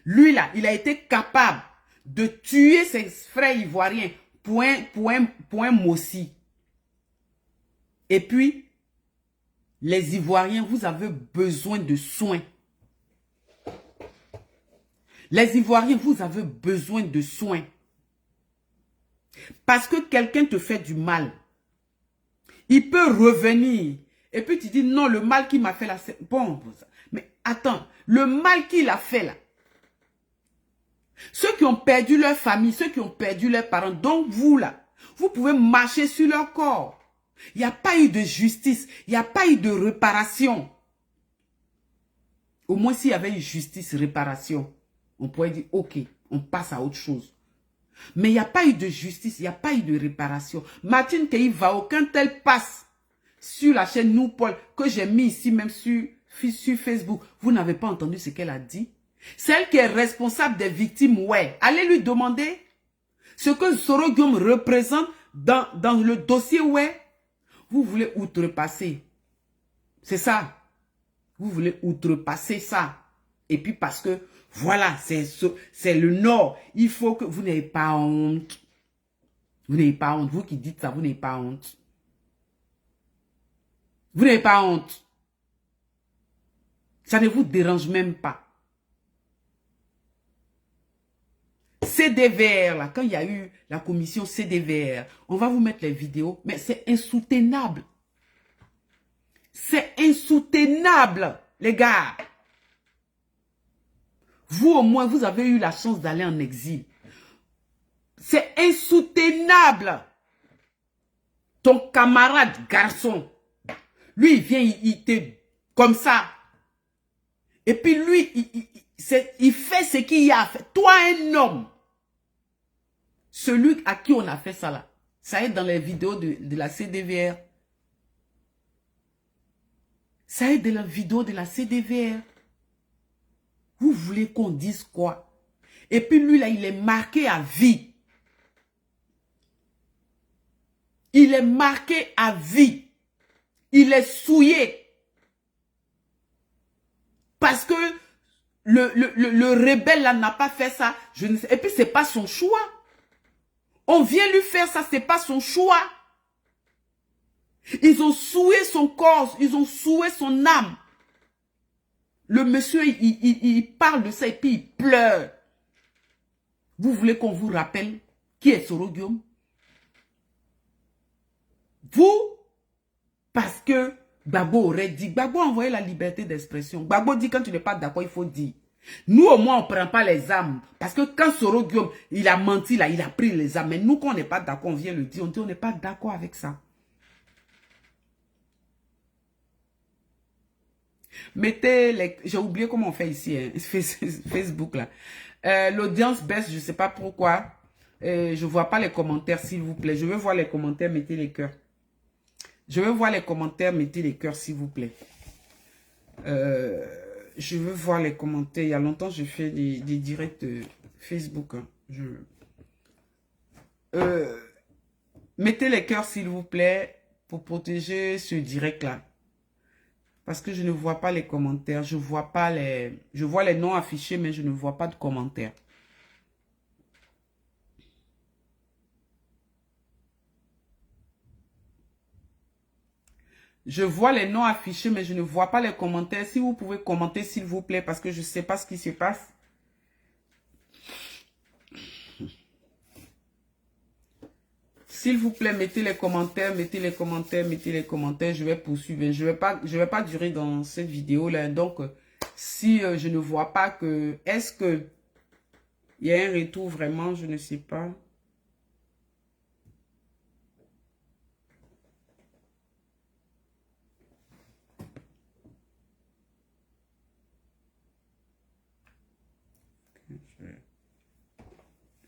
lui là, il a été capable de tuer ses frères Ivoiriens pour un Mossi. Et puis, les Ivoiriens, vous avez besoin de soins. Les Ivoiriens, vous avez besoin de soins. Parce que quelqu'un te fait du mal. Il peut revenir. Et puis tu dis, non, le mal qu'il m'a fait là, c'est bon. Mais attends, le mal qu'il a fait là. Ceux qui ont perdu leur famille, ceux qui ont perdu leurs parents, donc vous là, vous pouvez marcher sur leur corps. Il n'y a pas eu de justice, il n'y a pas eu de réparation. Au moins s'il y avait eu justice, réparation, on pourrait dire, ok, on passe à autre chose. Mais il n'y a pas eu de justice, il n'y a pas eu de réparation. Martine Keïvao, quand elle passe sur la chaîne Nous Paul, que j'ai mis ici même sur Facebook, vous n'avez pas entendu ce qu'elle a dit? Celle qui est responsable des victimes, ouais. Allez lui demander ce que Soro Guillaume représente dans le dossier, ouais. Vous voulez outrepasser. C'est ça. Vous voulez outrepasser ça. Et puis parce que, voilà, c'est le Nord. Il faut que vous n'ayez pas honte. Vous n'ayez pas honte. Vous qui dites ça, vous n'ayez pas honte. Vous n'avez pas honte. Ça ne vous dérange même pas. CDVR, là, quand il y a eu la commission CDVR, on va vous mettre les vidéos, mais c'est insoutenable. C'est insoutenable, les gars. Vous, au moins, vous avez eu la chance d'aller en exil. C'est insoutenable. Ton camarade garçon, lui, il vient, il te... comme ça. Et puis lui, il fait ce qu'il y a à faire. Toi, un homme. Celui à qui on a fait ça là. Ça est dans les vidéos de la CDVR. Ça est dans la vidéo de la CDVR. Vous voulez qu'on dise quoi? Et puis lui là, il est marqué à vie. Il est marqué à vie. Il est souillé. Parce que le rebelle là n'a pas fait ça. Je ne sais. Et puis c'est pas son choix. On vient lui faire ça, c'est pas son choix. Ils ont souillé son corps, ils ont souillé son âme. Le monsieur, il parle de ça et puis il pleure. Vous voulez qu'on vous rappelle qui est Soro Guillaume? Vous, parce que Gbagbo aurait dit, Gbagbo a envoyé la liberté d'expression. Gbagbo dit quand tu n'es pas d'accord, il faut dire. Nous, au moins, on ne prend pas les armes. Parce que quand Soro Guillaume, il a menti là, il a pris les armes. Mais nous, quand on n'est pas d'accord, on vient le dire. On dit on n'est pas d'accord avec ça. Mettez les... J'ai oublié comment on fait ici, hein, Facebook là. L'audience baisse, je ne sais pas pourquoi. Je ne vois pas les commentaires, s'il vous plaît. Je veux voir les commentaires, mettez les cœurs. Je veux voir les commentaires, mettez les cœurs, s'il vous plaît. Je veux voir les commentaires. Il y a longtemps, je fais des directs Facebook. Hein. Mettez les cœurs, s'il vous plaît, pour protéger ce direct-là. Parce que je ne vois pas les commentaires. Je vois pas les... Je vois les noms affichés, mais je ne vois pas de commentaires. Je vois les noms affichés, mais je ne vois pas les commentaires. Si vous pouvez commenter, s'il vous plaît, parce que je ne sais pas ce qui se passe. S'il vous plaît, mettez les commentaires, mettez les commentaires, mettez les commentaires. Je vais poursuivre. Je vais pas durer dans cette vidéo-là. Donc, si je ne vois pas que... Est-ce que il y a un retour vraiment? Je ne sais pas.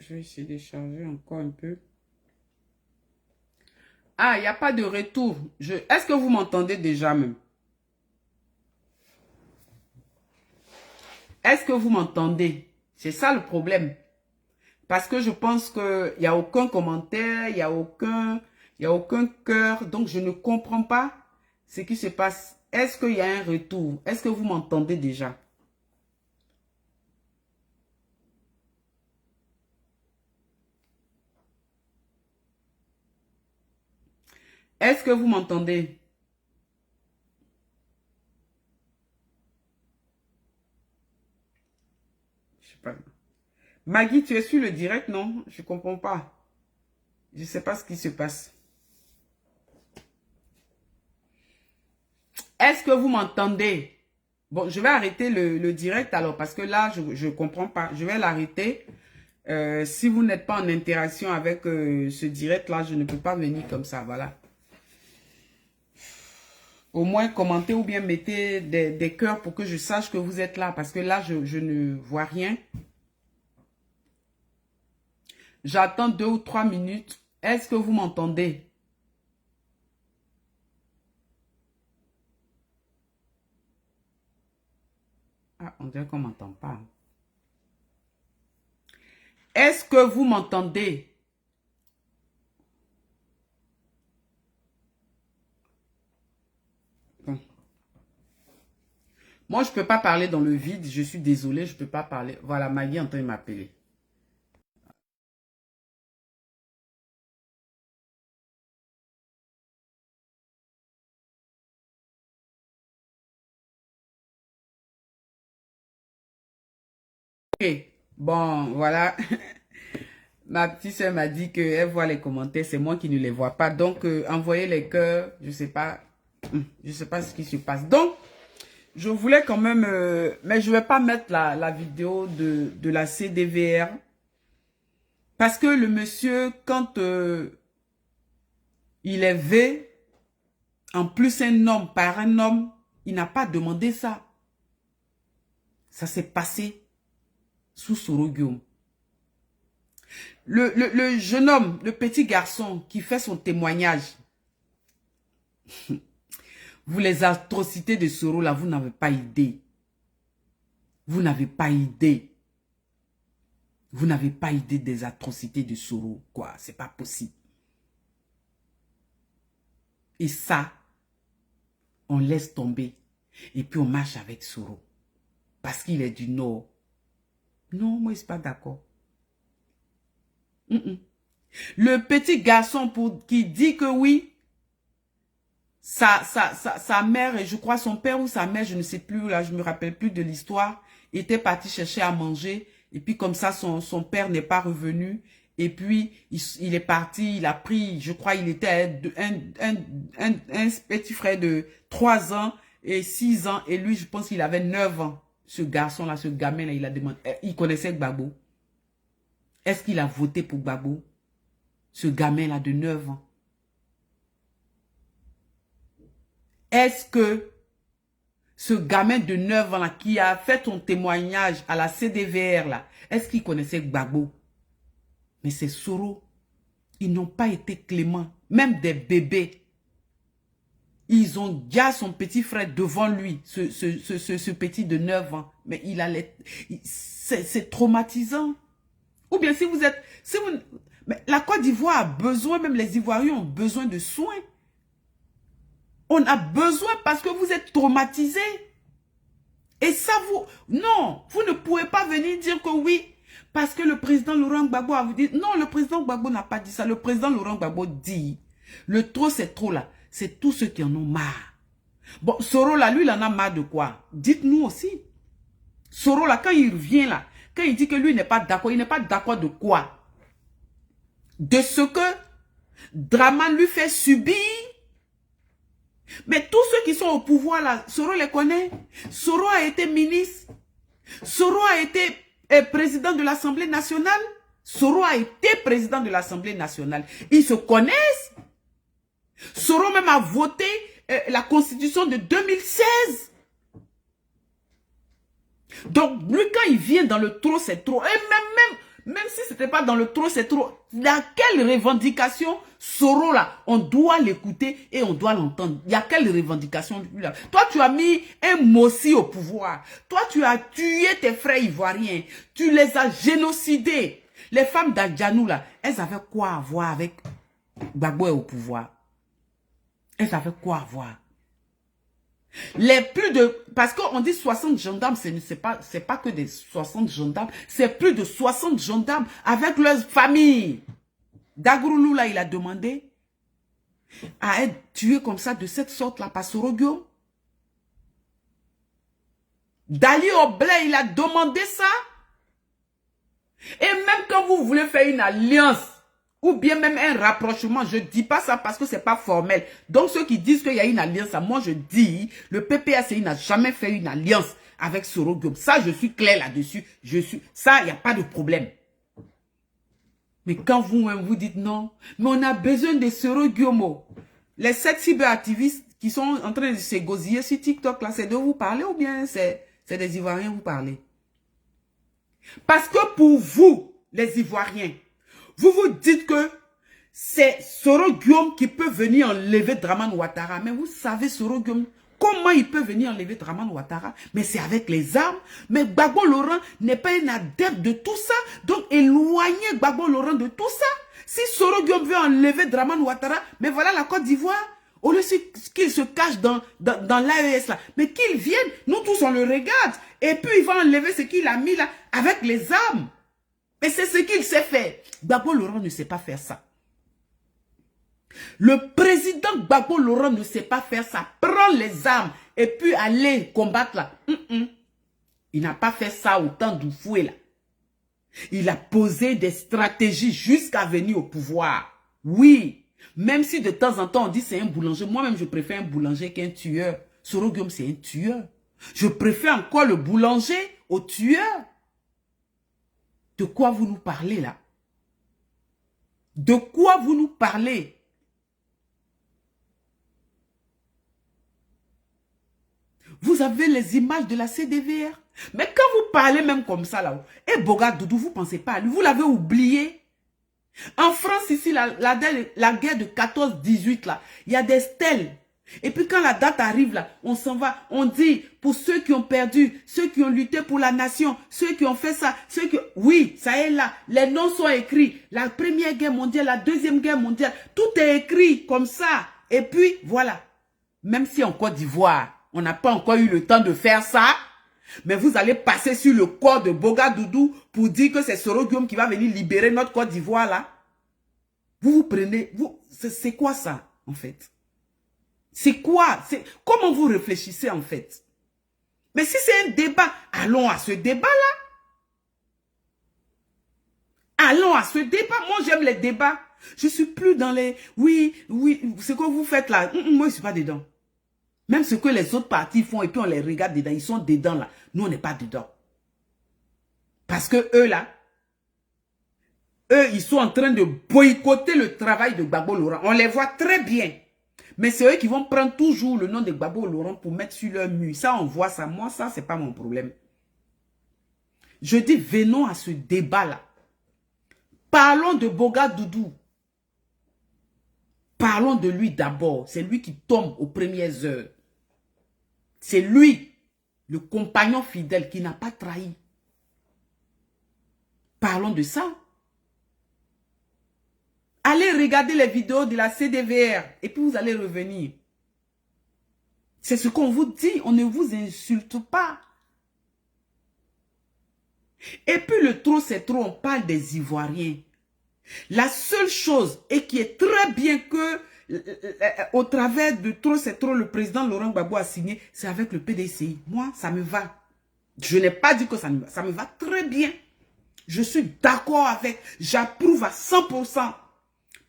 Je vais essayer de charger encore un peu. Ah, il n'y a pas de retour. Est-ce que vous m'entendez déjà même? Est-ce que vous m'entendez? C'est ça le problème. Parce que je pense qu'il n'y a aucun commentaire, il n'y a aucun cœur. Donc, je ne comprends pas ce qui se passe. Est-ce qu'il y a un retour? Est-ce que vous m'entendez déjà? Est-ce que vous m'entendez? Je sais pas. Maggie, tu es sur le direct, non? Je ne comprends pas. Je ne sais pas ce qui se passe. Est-ce que vous m'entendez? Bon, je vais arrêter le direct alors parce que là, je ne comprends pas. Je vais l'arrêter. Si vous n'êtes pas en interaction avec ce direct-là, je ne peux pas venir comme ça. Voilà. Au moins, commentez ou bien mettez des cœurs pour que je sache que vous êtes là. Parce que là, je ne vois rien. J'attends 2 ou 3 minutes. Est-ce que vous m'entendez? Ah, on dirait qu'on ne m'entend pas. Est-ce que vous m'entendez? Bon. Moi, je ne peux pas parler dans le vide. Je suis désolée, je ne peux pas parler. Voilà, Maggie est en train de m'appeler. Ok, bon, voilà. Ma petite soeur m'a dit qu'elle voit les commentaires, c'est moi qui ne les vois pas. Donc, envoyez les cœurs, je sais pas. Je sais pas ce qui se passe. Donc, je voulais quand même... mais je vais pas mettre la vidéo de la CDVR. Parce que le monsieur, quand il est V, en plus un homme par un homme, il n'a pas demandé ça. Ça s'est passé sous Soro Guillaume. Le jeune homme, le petit garçon qui fait son témoignage, vous, les atrocités de Soro, là, vous n'avez pas idée. Vous n'avez pas idée. Vous n'avez pas idée des atrocités de Soro, quoi. C'est pas possible. Et ça, on laisse tomber. Et puis on marche avec Soro. Parce qu'il est du Nord. Non, moi, je ne suis pas d'accord. Le petit garçon qui dit que oui, sa mère, et je crois son père ou sa mère, je ne sais plus, là, je ne me rappelle plus de l'histoire, était parti chercher à manger Et puis comme ça, son père n'est pas revenu. Et puis, il est parti, il a pris, je crois, il était un petit frère de 3 ans et 6 ans. Et lui, je pense qu'il avait 9 ans. Ce garçon-là, ce gamin-là, il a demandé, il connaissait Gbagbo. Est-ce qu'il a voté pour Gbagbo? Ce gamin-là de 9 ans. Est-ce que ce gamin de 9 ans là, qui a fait ton témoignage à la CDVR là, est-ce qu'il connaissait Gbagbo? Mais c'est Soro. Ils n'ont pas été cléments. Même des bébés. Ils ont déjà son petit frère devant lui. Ce petit de 9 ans. Mais il allait... C'est traumatisant. Ou bien si vous êtes... mais la Côte d'Ivoire a besoin, même les Ivoiriens ont besoin de soins. On a besoin parce que vous êtes traumatisés. Et ça vous... Non, vous ne pouvez pas venir dire que oui... Parce que le président Laurent Gbagbo a dit... Non, le président Gbagbo n'a pas dit ça. Le président Laurent Gbagbo dit... Le trop, c'est trop là. C'est tous ceux qui en ont marre. Bon, Soro là, lui, il en a marre de quoi? Dites-nous aussi. Soro là, quand il revient là, quand il dit que lui n'est pas d'accord, il n'est pas d'accord de quoi? De ce que Draman lui fait subir. Mais tous ceux qui sont au pouvoir là, Soro les connaît. Soro a été ministre. Soro a été... président de l'Assemblée nationale. Soro a été président de l'Assemblée nationale. Ils se connaissent. Soro même a voté la constitution de 2016. Donc, lui, quand il vient dans le trop, c'est trop. Et même si ce n'était pas dans le trop, c'est trop. Dans quelle revendication Soro, là, on doit l'écouter et on doit l'entendre. Il y a quelle revendication là? Toi, tu as mis un Mossi au pouvoir. Toi, tu as tué tes frères ivoiriens. Tu les as génocidés. Les femmes d'Adjanou, là, elles avaient quoi à voir avec Gbagbo au pouvoir? Elles avaient quoi à voir? Les plus de... Parce qu'on dit 60 gendarmes, c'est pas que des 60 gendarmes, c'est plus de 60 gendarmes avec leurs familles. Dagroulou, là, il a demandé à être tué comme ça, de cette sorte-là, par Soro Guillaume. Dali Oblé, il a demandé ça. Et même quand vous voulez faire une alliance, ou bien même un rapprochement, je ne dis pas ça parce que ce n'est pas formel. Donc ceux qui disent qu'il y a une alliance, moi je dis, le PPACI n'a jamais fait une alliance avec Soro Guillaume. Ça, je suis clair là-dessus. Ça, il n'y a pas de problème. Mais quand vous-même vous dites non, mais on a besoin de Soro Guillaume. Les 7 cyberactivistes qui sont en train de se gosiller sur TikTok, là, c'est de vous parler ou bien c'est des Ivoiriens vous parler? Parce que pour vous, les Ivoiriens, vous vous dites que c'est Soro Guillaume qui peut venir enlever Dramane Ouattara. Mais vous savez, Soro Guillaume, comment il peut venir enlever Dramane Ouattara? Mais c'est avec les armes. Mais Gbagbo Laurent n'est pas un adepte de tout ça. Donc, éloignez Gbagbo Laurent de tout ça. Si Soro Guillaume veut enlever Dramane Ouattara, mais voilà la Côte d'Ivoire. Au lieu qu'il se cache dans l'AES là. Mais qu'il vienne, nous tous on le regarde. Et puis il va enlever ce qu'il a mis là avec les armes. Et c'est ce qu'il sait faire. Gbagbo Laurent ne sait pas faire ça. Le président Gbagbo Laurent ne sait pas faire ça. Prends les armes et puis aller combattre là. Il n'a pas fait ça au temps d'Oufoué là. Il a posé des stratégies jusqu'à venir au pouvoir. Oui. Même si de temps en temps on dit c'est un boulanger. Moi-même je préfère un boulanger qu'un tueur. Soro Guillaume c'est un tueur. Je préfère encore le boulanger au tueur. De quoi vous nous parlez là? De quoi vous nous parlez? Vous avez les images de la CDVR. Mais quand vous parlez même comme ça là, et Boga Doudou, vous ne pensez pas à lui, vous l'avez oublié. En France ici, la guerre de 14-18 là, il y a des stèles. Et puis quand la date arrive là, on s'en va, on dit pour ceux qui ont perdu, ceux qui ont lutté pour la nation, ceux qui ont fait ça, ceux qui... Oui, ça est là, les noms sont écrits. La première guerre mondiale, la deuxième guerre mondiale, tout est écrit comme ça. Et puis voilà, même si en Côte d'Ivoire, on n'a pas encore eu le temps de faire ça, mais vous allez passer sur le corps de Boga Doudou pour dire que c'est Soro Guillaume qui va venir libérer notre Côte d'Ivoire là. Vous prenez... C'est quoi ça en fait? C'est quoi? Comment vous réfléchissez en fait? Mais si c'est un débat, allons à ce débat-là. Allons à ce débat. Moi, j'aime les débats. Je suis plus dans les... Oui, ce que vous faites là. Moi, je suis pas dedans. Même ce que les autres partis font et puis on les regarde dedans. Ils sont dedans là. Nous, on n'est pas dedans. Parce que eux là, ils sont en train de boycotter le travail de Gbagbo Laurent. On les voit très bien. Mais c'est eux qui vont prendre toujours le nom de Gbagbo Laurent pour mettre sur leur mur. Ça, on voit ça. Moi, ça, c'est pas mon problème. Je dis, venons à ce débat-là. Parlons de Boga Doudou. Parlons de lui d'abord. C'est lui qui tombe aux premières heures. C'est lui, le compagnon fidèle qui n'a pas trahi. Parlons de ça. Allez regarder les vidéos de la CDVR et puis vous allez revenir. C'est ce qu'on vous dit. On ne vous insulte pas. Et puis le trop, c'est trop. On parle des Ivoiriens. La seule chose, et qui est très bien que, au travers de trop, c'est trop, le président Laurent Gbagbo a signé, c'est avec le PDCI. Moi, ça me va. Je n'ai pas dit que ça me va. Ça me va très bien. Je suis d'accord avec. J'approuve à 100%.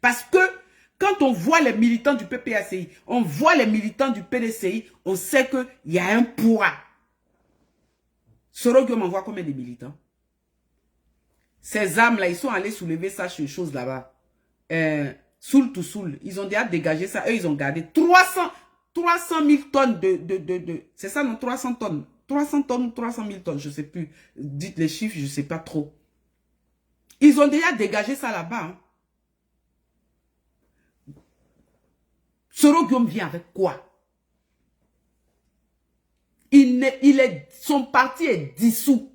Parce que, quand on voit les militants du PPACI, on voit les militants du PDCI, on sait qu'il y a un poids. Soro Guillaume envoie combien de militants? Ces âmes-là, ils sont allés soulever ça sur chose là-bas. Soul to soul. Ils ont déjà dégagé ça. Eux, ils ont gardé 300 000 tonnes de c'est ça, non? 300 tonnes. 300 tonnes ou 300 000 tonnes, je ne sais plus. Dites les chiffres, je ne sais pas trop. Ils ont déjà dégagé ça là-bas. Hein. Soro Guillaume vient avec quoi? Son parti est dissous.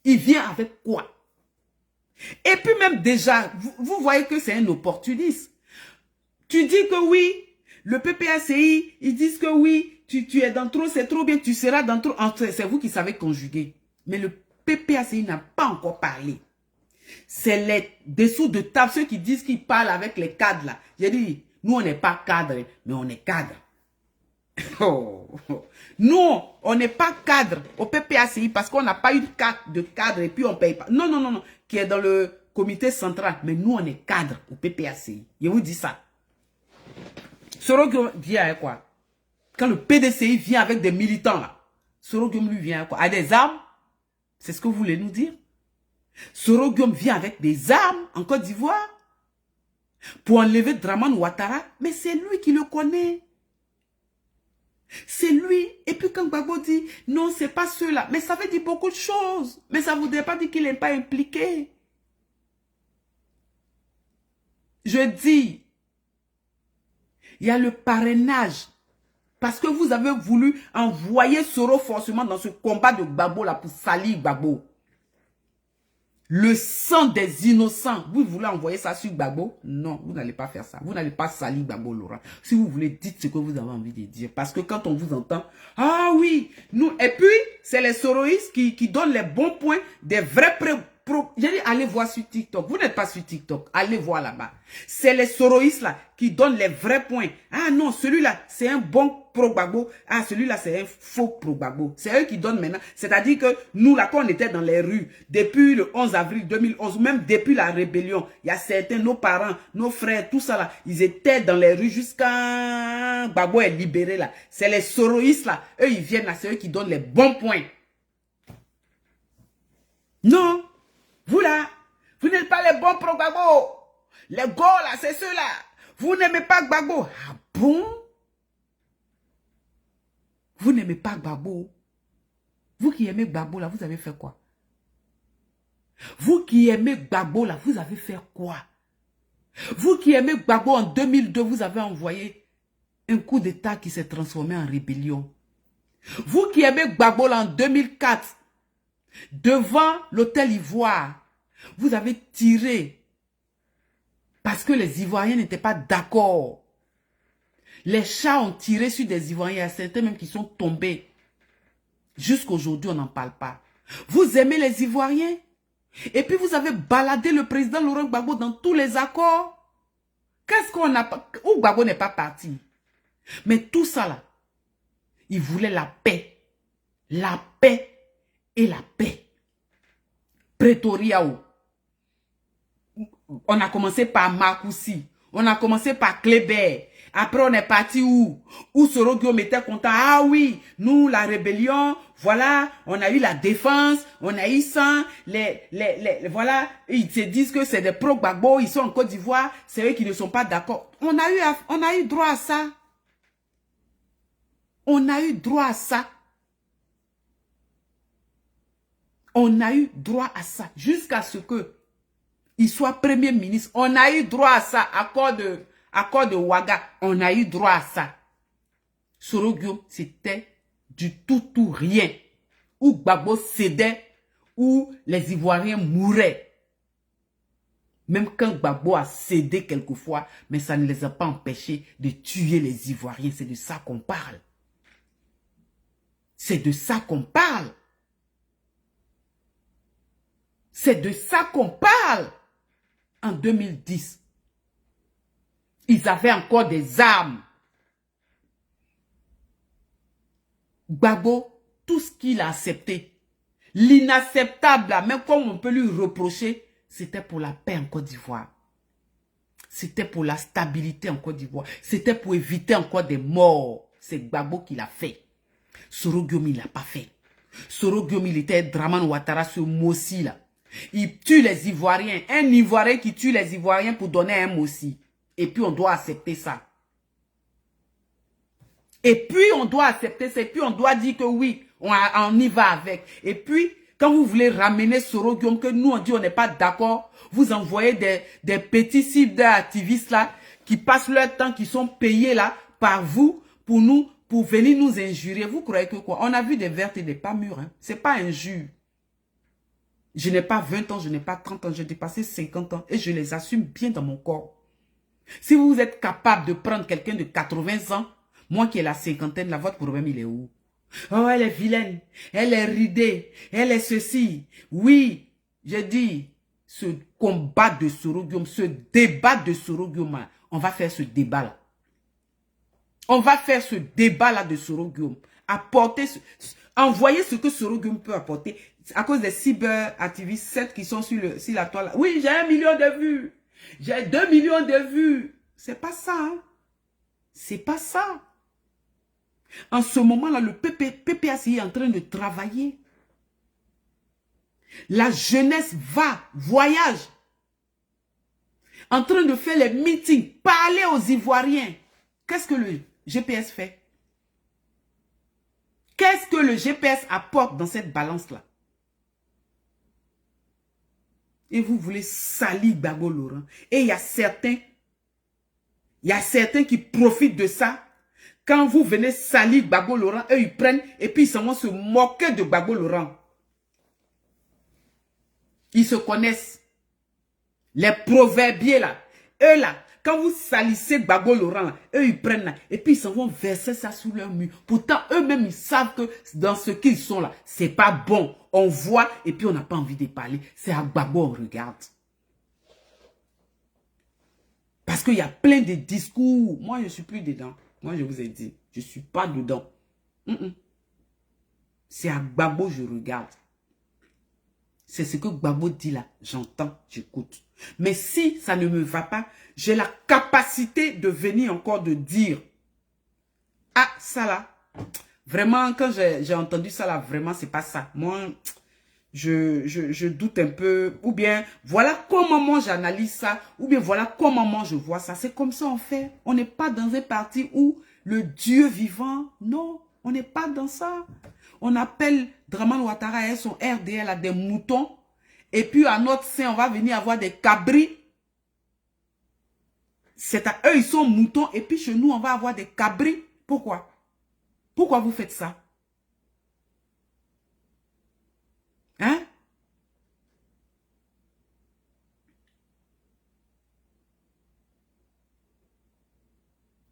Il vient avec quoi? Et puis même déjà, vous voyez que c'est un opportuniste. Tu dis que oui, le PPACI, ils disent que oui, tu es dans trop, c'est trop bien, tu seras dans trop. C'est vous qui savez conjuguer. Mais le PPACI n'a pas encore parlé. C'est les dessous de table, ceux qui disent qu'ils parlent avec les cadres là. J'ai dit, nous on n'est pas cadre, mais on est cadre. Oh. Nous, on n'est pas cadre au PPACI parce qu'on n'a pas eu de cadre et puis on ne paye pas. Non, non, non, non, qui est dans le comité central. Mais nous, on est cadre au PPACI. Je vous dis ça. Soro Guillaume vient avec quoi? Quand le PDCI vient avec des militants là, Soro Guillaume lui vient avec quoi? Avec des armes? C'est ce que vous voulez nous dire? Soro Guillaume vient avec des armes en Côte d'Ivoire pour enlever Dramane Ouattara. Mais c'est lui qui le connaît. C'est lui. Et puis quand Gbagbo dit, non, c'est pas ceux-là. Mais ça veut dire beaucoup de choses. Mais ça ne voudrait pas dire qu'il n'est pas impliqué. Je dis, il y a le parrainage. Parce que vous avez voulu envoyer Soro forcément dans ce combat de Gbagbo là pour salir Gbagbo. Le sang des innocents. Vous voulez envoyer ça sur Gbagbo? Non, vous n'allez pas faire ça. Vous n'allez pas salir Gbagbo Laurent. Si vous voulez, dites ce que vous avez envie de dire. Parce que quand on vous entend, ah oui, nous, et puis, c'est les soroïstes qui donnent les bons points des vrais j'ai dit, allez voir sur TikTok. Vous n'êtes pas sur TikTok. Allez voir là-bas. C'est les soroïstes là qui donnent les vrais points. Ah non, celui-là, c'est un bon pro-Gbagbo. Ah, celui-là, c'est un faux pro-Gbagbo. C'est eux qui donnent maintenant. C'est-à-dire que nous, là, quand on était dans les rues, depuis le 11 avril 2011, même depuis la rébellion, il y a certains, nos parents, nos frères, tout ça là, ils étaient dans les rues jusqu'à Gbagbo est libéré là. C'est les soroïstes là. Eux, ils viennent là, c'est eux qui donnent les bons points. Non. Vous là, vous n'êtes pas les bons pro-Gbagbo. Les gars là, c'est ceux-là. Vous n'aimez pas Gbagbo. Ah bon? Vous n'aimez pas Gbagbo. Vous qui aimez Gbagbo là, vous avez fait quoi? Vous qui aimez Gbagbo là, vous avez fait quoi? Vous qui aimez Gbagbo en 2002, vous avez envoyé un coup d'état qui s'est transformé en rébellion. Vous qui aimez Gbagbo là en 2004, devant l'hôtel Ivoire, vous avez tiré parce que les Ivoiriens n'étaient pas d'accord. Les chats ont tiré sur des Ivoiriens. Il y a certains même qui sont tombés. Jusqu'aujourd'hui, on n'en parle pas. Vous aimez les Ivoiriens? Et puis vous avez baladé le président Laurent Gbagbo dans tous les accords. Qu'est-ce qu'on n'a pas... Où Gbagbo n'est pas parti? Mais tout ça là, il voulait la paix. La paix et la paix. Pretoria. On a commencé par Marcoussi. On a commencé par Kléber. Après, on est parti où? Où Soro Guillaume était content. Ah oui, nous, la rébellion, voilà, on a eu la défense, on a eu ça, voilà, ils se disent que c'est des pro-Gbagbo, ils sont en Côte d'Ivoire, c'est eux qui ne sont pas d'accord. On a eu droit à ça. On a eu droit à ça. On a eu droit à ça. Jusqu'à ce que il soit premier ministre. On a eu droit à ça. Accord de Ouaga. On a eu droit à ça. Soro Guillaume, c'était du tout rien. Où Gbagbo cédait, où les Ivoiriens mouraient. Même quand Gbagbo a cédé quelquefois, mais ça ne les a pas empêchés de tuer les Ivoiriens. C'est de ça qu'on parle. C'est de ça qu'on parle. C'est de ça qu'on parle. En 2010, ils avaient encore des armes. Gbagbo, tout ce qu'il a accepté, l'inacceptable, même comme on peut lui reprocher, c'était pour la paix en Côte d'Ivoire. C'était pour la stabilité en Côte d'Ivoire. C'était pour éviter encore des morts. C'est Gbagbo qui l'a fait. Soro Guillaume, il ne l'a pas fait. Soro Guillaume, il était Dramane Ouattara, ce Mossi là. Il tue les Ivoiriens. Un Ivoirien qui tue les Ivoiriens pour donner un Mossi. Et puis on doit accepter ça. Et puis on doit accepter ça. Et puis on doit dire que oui, on y va avec. Et puis, quand vous voulez ramener Soro Guillaume, que nous on dit on n'est pas d'accord, vous envoyez des petits cibles d'activistes là, qui passent leur temps, qui sont payés là, par vous, pour venir nous injurier. Vous croyez que quoi? On a vu des vertes et des pas mûres. Hein? C'est pas injure. Je n'ai pas 20 ans, je n'ai pas 30 ans, j'ai dépassé 50 ans et je les assume bien dans mon corps. Si vous êtes capable de prendre quelqu'un de 80 ans, moi qui ai la cinquantaine, là, votre problème, il est où? Oh, elle est vilaine, elle est ridée, elle est ceci. Oui, j'ai dit, ce combat de Soro Guillaume, ce débat de Soro Guillaume, on va faire ce débat-là. On va faire ce débat-là de Soro Guillaume. Envoyer ce que Soro Guillaume peut apporter. À cause des cyber-activistes, 7 qui sont sur la toile. Oui, j'ai 1 million de vues. J'ai 2 millions de vues. C'est pas ça. Hein? C'est pas ça. En ce moment-là, le PPACI est en train de travailler. La jeunesse voyage. En train de faire les meetings, parler aux Ivoiriens. Qu'est-ce que le GPS fait? Qu'est-ce que le GPS apporte dans cette balance-là? Et vous voulez salir Gbagbo Laurent. Et il y a certains qui profitent de ça. Quand vous venez salir Gbagbo Laurent, eux ils prennent et puis ils s'en vont se moquer de Gbagbo Laurent. Ils se connaissent. Les proverbiers là, eux là, quand vous salissez Gbagbo Laurent, là, eux ils prennent là, et puis ils s'en vont verser ça sous leur mur. Pourtant, eux-mêmes ils savent que dans ce qu'ils sont là, c'est pas bon. On voit et puis on n'a pas envie de parler. C'est à Gbagbo on regarde. Parce qu'il y a plein de discours. Moi, je ne suis plus dedans. Moi, je vous ai dit, je ne suis pas dedans. C'est à Gbagbo je regarde. C'est ce que Gbagbo dit là. J'entends, j'écoute. Mais si ça ne me va pas, j'ai la capacité de venir encore de dire. Ah, ça là. Vraiment, quand j'ai entendu ça là, vraiment, c'est pas ça. Moi, je doute un peu. Ou bien, voilà comment moi j'analyse ça. Ou bien, voilà comment moi je vois ça. C'est comme ça on fait. On n'est pas dans un parti où le Dieu vivant. Non, on n'est pas dans ça. On appelle Dramane Ouattara et son RDL à des moutons. Et puis à notre sein, on va venir avoir des cabris. C'est à eux, ils sont moutons. Et puis chez nous, on va avoir des cabris. Pourquoi? Pourquoi vous faites ça? Hein?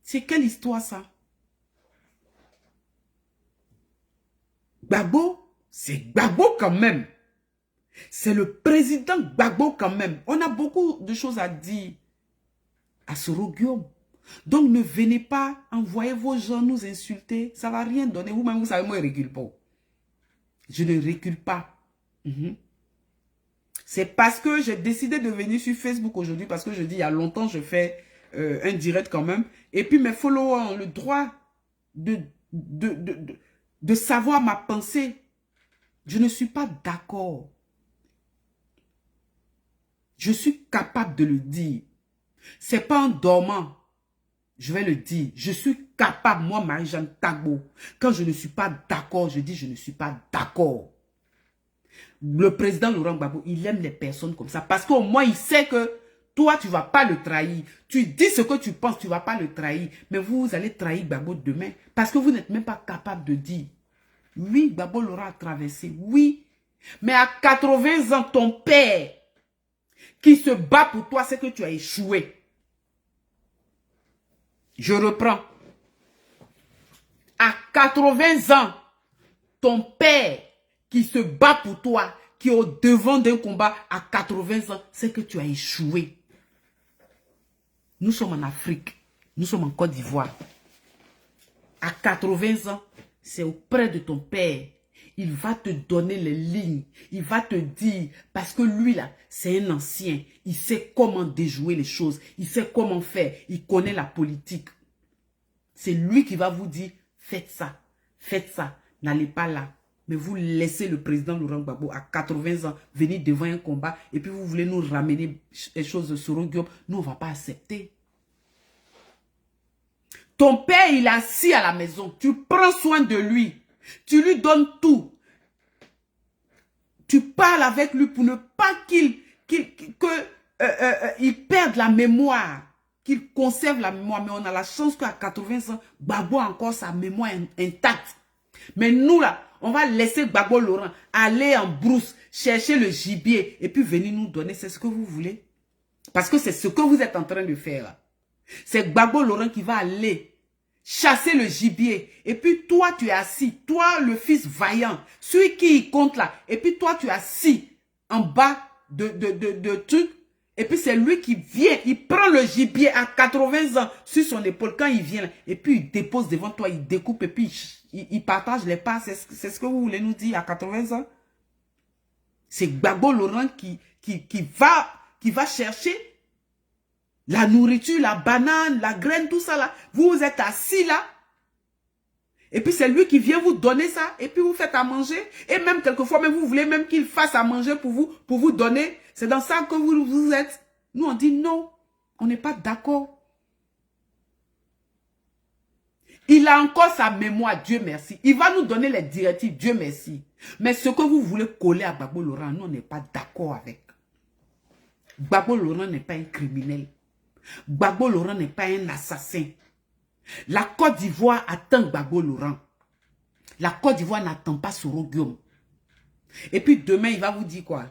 C'est quelle histoire ça? Gbagbo, c'est Gbagbo quand même. C'est le président Gbagbo quand même. On a beaucoup de choses à dire à Soro Guillaume. Donc ne venez pas envoyer vos gens nous insulter. Ça ne va rien donner. Vous-même, vous savez, moi, je ne recule pas. Je ne recule pas. C'est parce que j'ai décidé de venir sur Facebook aujourd'hui, parce que je dis, il y a longtemps, je fais un direct quand même. Et puis mes followers ont le droit de, de, de, de, de savoir ma pensée. Je ne suis pas d'accord. Je suis capable de le dire. C'est pas en dormant. Je vais le dire. Je suis capable, moi, Marie-Jeanne Tagbo. Quand je ne suis pas d'accord, je dis je ne suis pas d'accord. Le président Laurent Gbagbo, il aime les personnes comme ça. Parce qu'au moins, il sait que toi, tu ne vas pas le trahir. Tu dis ce que tu penses, tu ne vas pas le trahir. Mais vous allez trahir Gbagbo demain. Parce que vous n'êtes même pas capable de dire. Oui, Gbagbo l'aura traversé. Oui. Mais à 80 ans, ton père qui se bat pour toi, c'est que tu as échoué. Je reprends. À 80 ans, ton père qui se bat pour toi, qui est au devant d'un combat à 80 ans, c'est que tu as échoué. Nous sommes en Afrique. Nous sommes en Côte d'Ivoire. À 80 ans, c'est auprès de ton père. Il va te donner les lignes. Il va te dire, parce que lui là, c'est un ancien. Il sait comment déjouer les choses. Il sait comment faire. Il connaît la politique. C'est lui qui va vous dire, faites ça, n'allez pas là. Mais vous laissez le président Laurent Gbagbo à 80 ans venir devant un combat et puis vous voulez nous ramener les choses de Soro Diop. Nous, on ne va pas accepter. Ton père, il est assis à la maison. Tu prends soin de lui. Tu lui donnes tout. Tu parles avec lui pour ne pas qu'il perde la mémoire. Qu'il conserve la mémoire. Mais on a la chance qu'à 80 ans, Gbagbo a encore sa mémoire intacte. Mais nous, là, on va laisser Gbagbo Laurent aller en brousse, chercher le gibier et puis venir nous donner. C'est ce que vous voulez. Parce que c'est ce que vous êtes en train de faire. C'est Gbagbo Laurent qui va aller chasser le gibier. Et puis toi, tu es assis. Toi, le fils vaillant. Celui qui compte là. Et puis toi, tu es assis en bas de trucs. Et puis c'est lui qui vient. Il prend le gibier à 80 ans sur son épaule. Quand il vient là, et puis il dépose devant toi. Il découpe et puis il partage les parts. C'est ce que vous voulez nous dire à 80 ans. C'est Gbagbo Laurent qui va chercher la nourriture, la banane, la graine, tout ça là. Vous êtes assis là. Et puis c'est lui qui vient vous donner ça. Et puis vous faites à manger. Et même quelquefois, même vous voulez même qu'il fasse à manger pour vous donner. C'est dans ça que vous êtes. Nous on dit non. On n'est pas d'accord. Il a encore sa mémoire, Dieu merci. Il va nous donner les directives, Dieu merci. Mais ce que vous voulez coller à Gbagbo Laurent, nous on n'est pas d'accord avec. Gbagbo Laurent n'est pas un criminel. Gbagbo Laurent n'est pas un assassin. La Côte d'Ivoire attend Gbagbo Laurent. La Côte d'Ivoire n'attend pas Soro Guillaume. Et puis demain, il va vous dire quoi?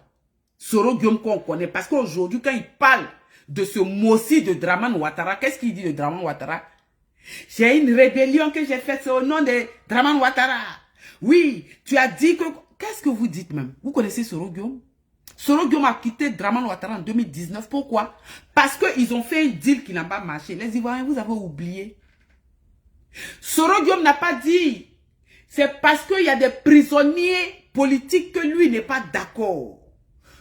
Soro Guillaume qu'on connaît. Parce qu'aujourd'hui, quand il parle de ce mot-ci de Dramane Ouattara, qu'est-ce qu'il dit de Dramane Ouattara? J'ai une rébellion que j'ai faite au nom de Dramane Ouattara. Oui, tu as dit que... Qu'est-ce que vous dites même? Vous connaissez Soro Guillaume? Soro Guillaume a quitté Dramane Ouattara en 2019. Pourquoi? Parce qu'ils ont fait un deal qui n'a pas marché. Les Ivoiriens, vous avez oublié. Soro Guillaume n'a pas dit. C'est parce qu'il y a des prisonniers politiques que lui n'est pas d'accord.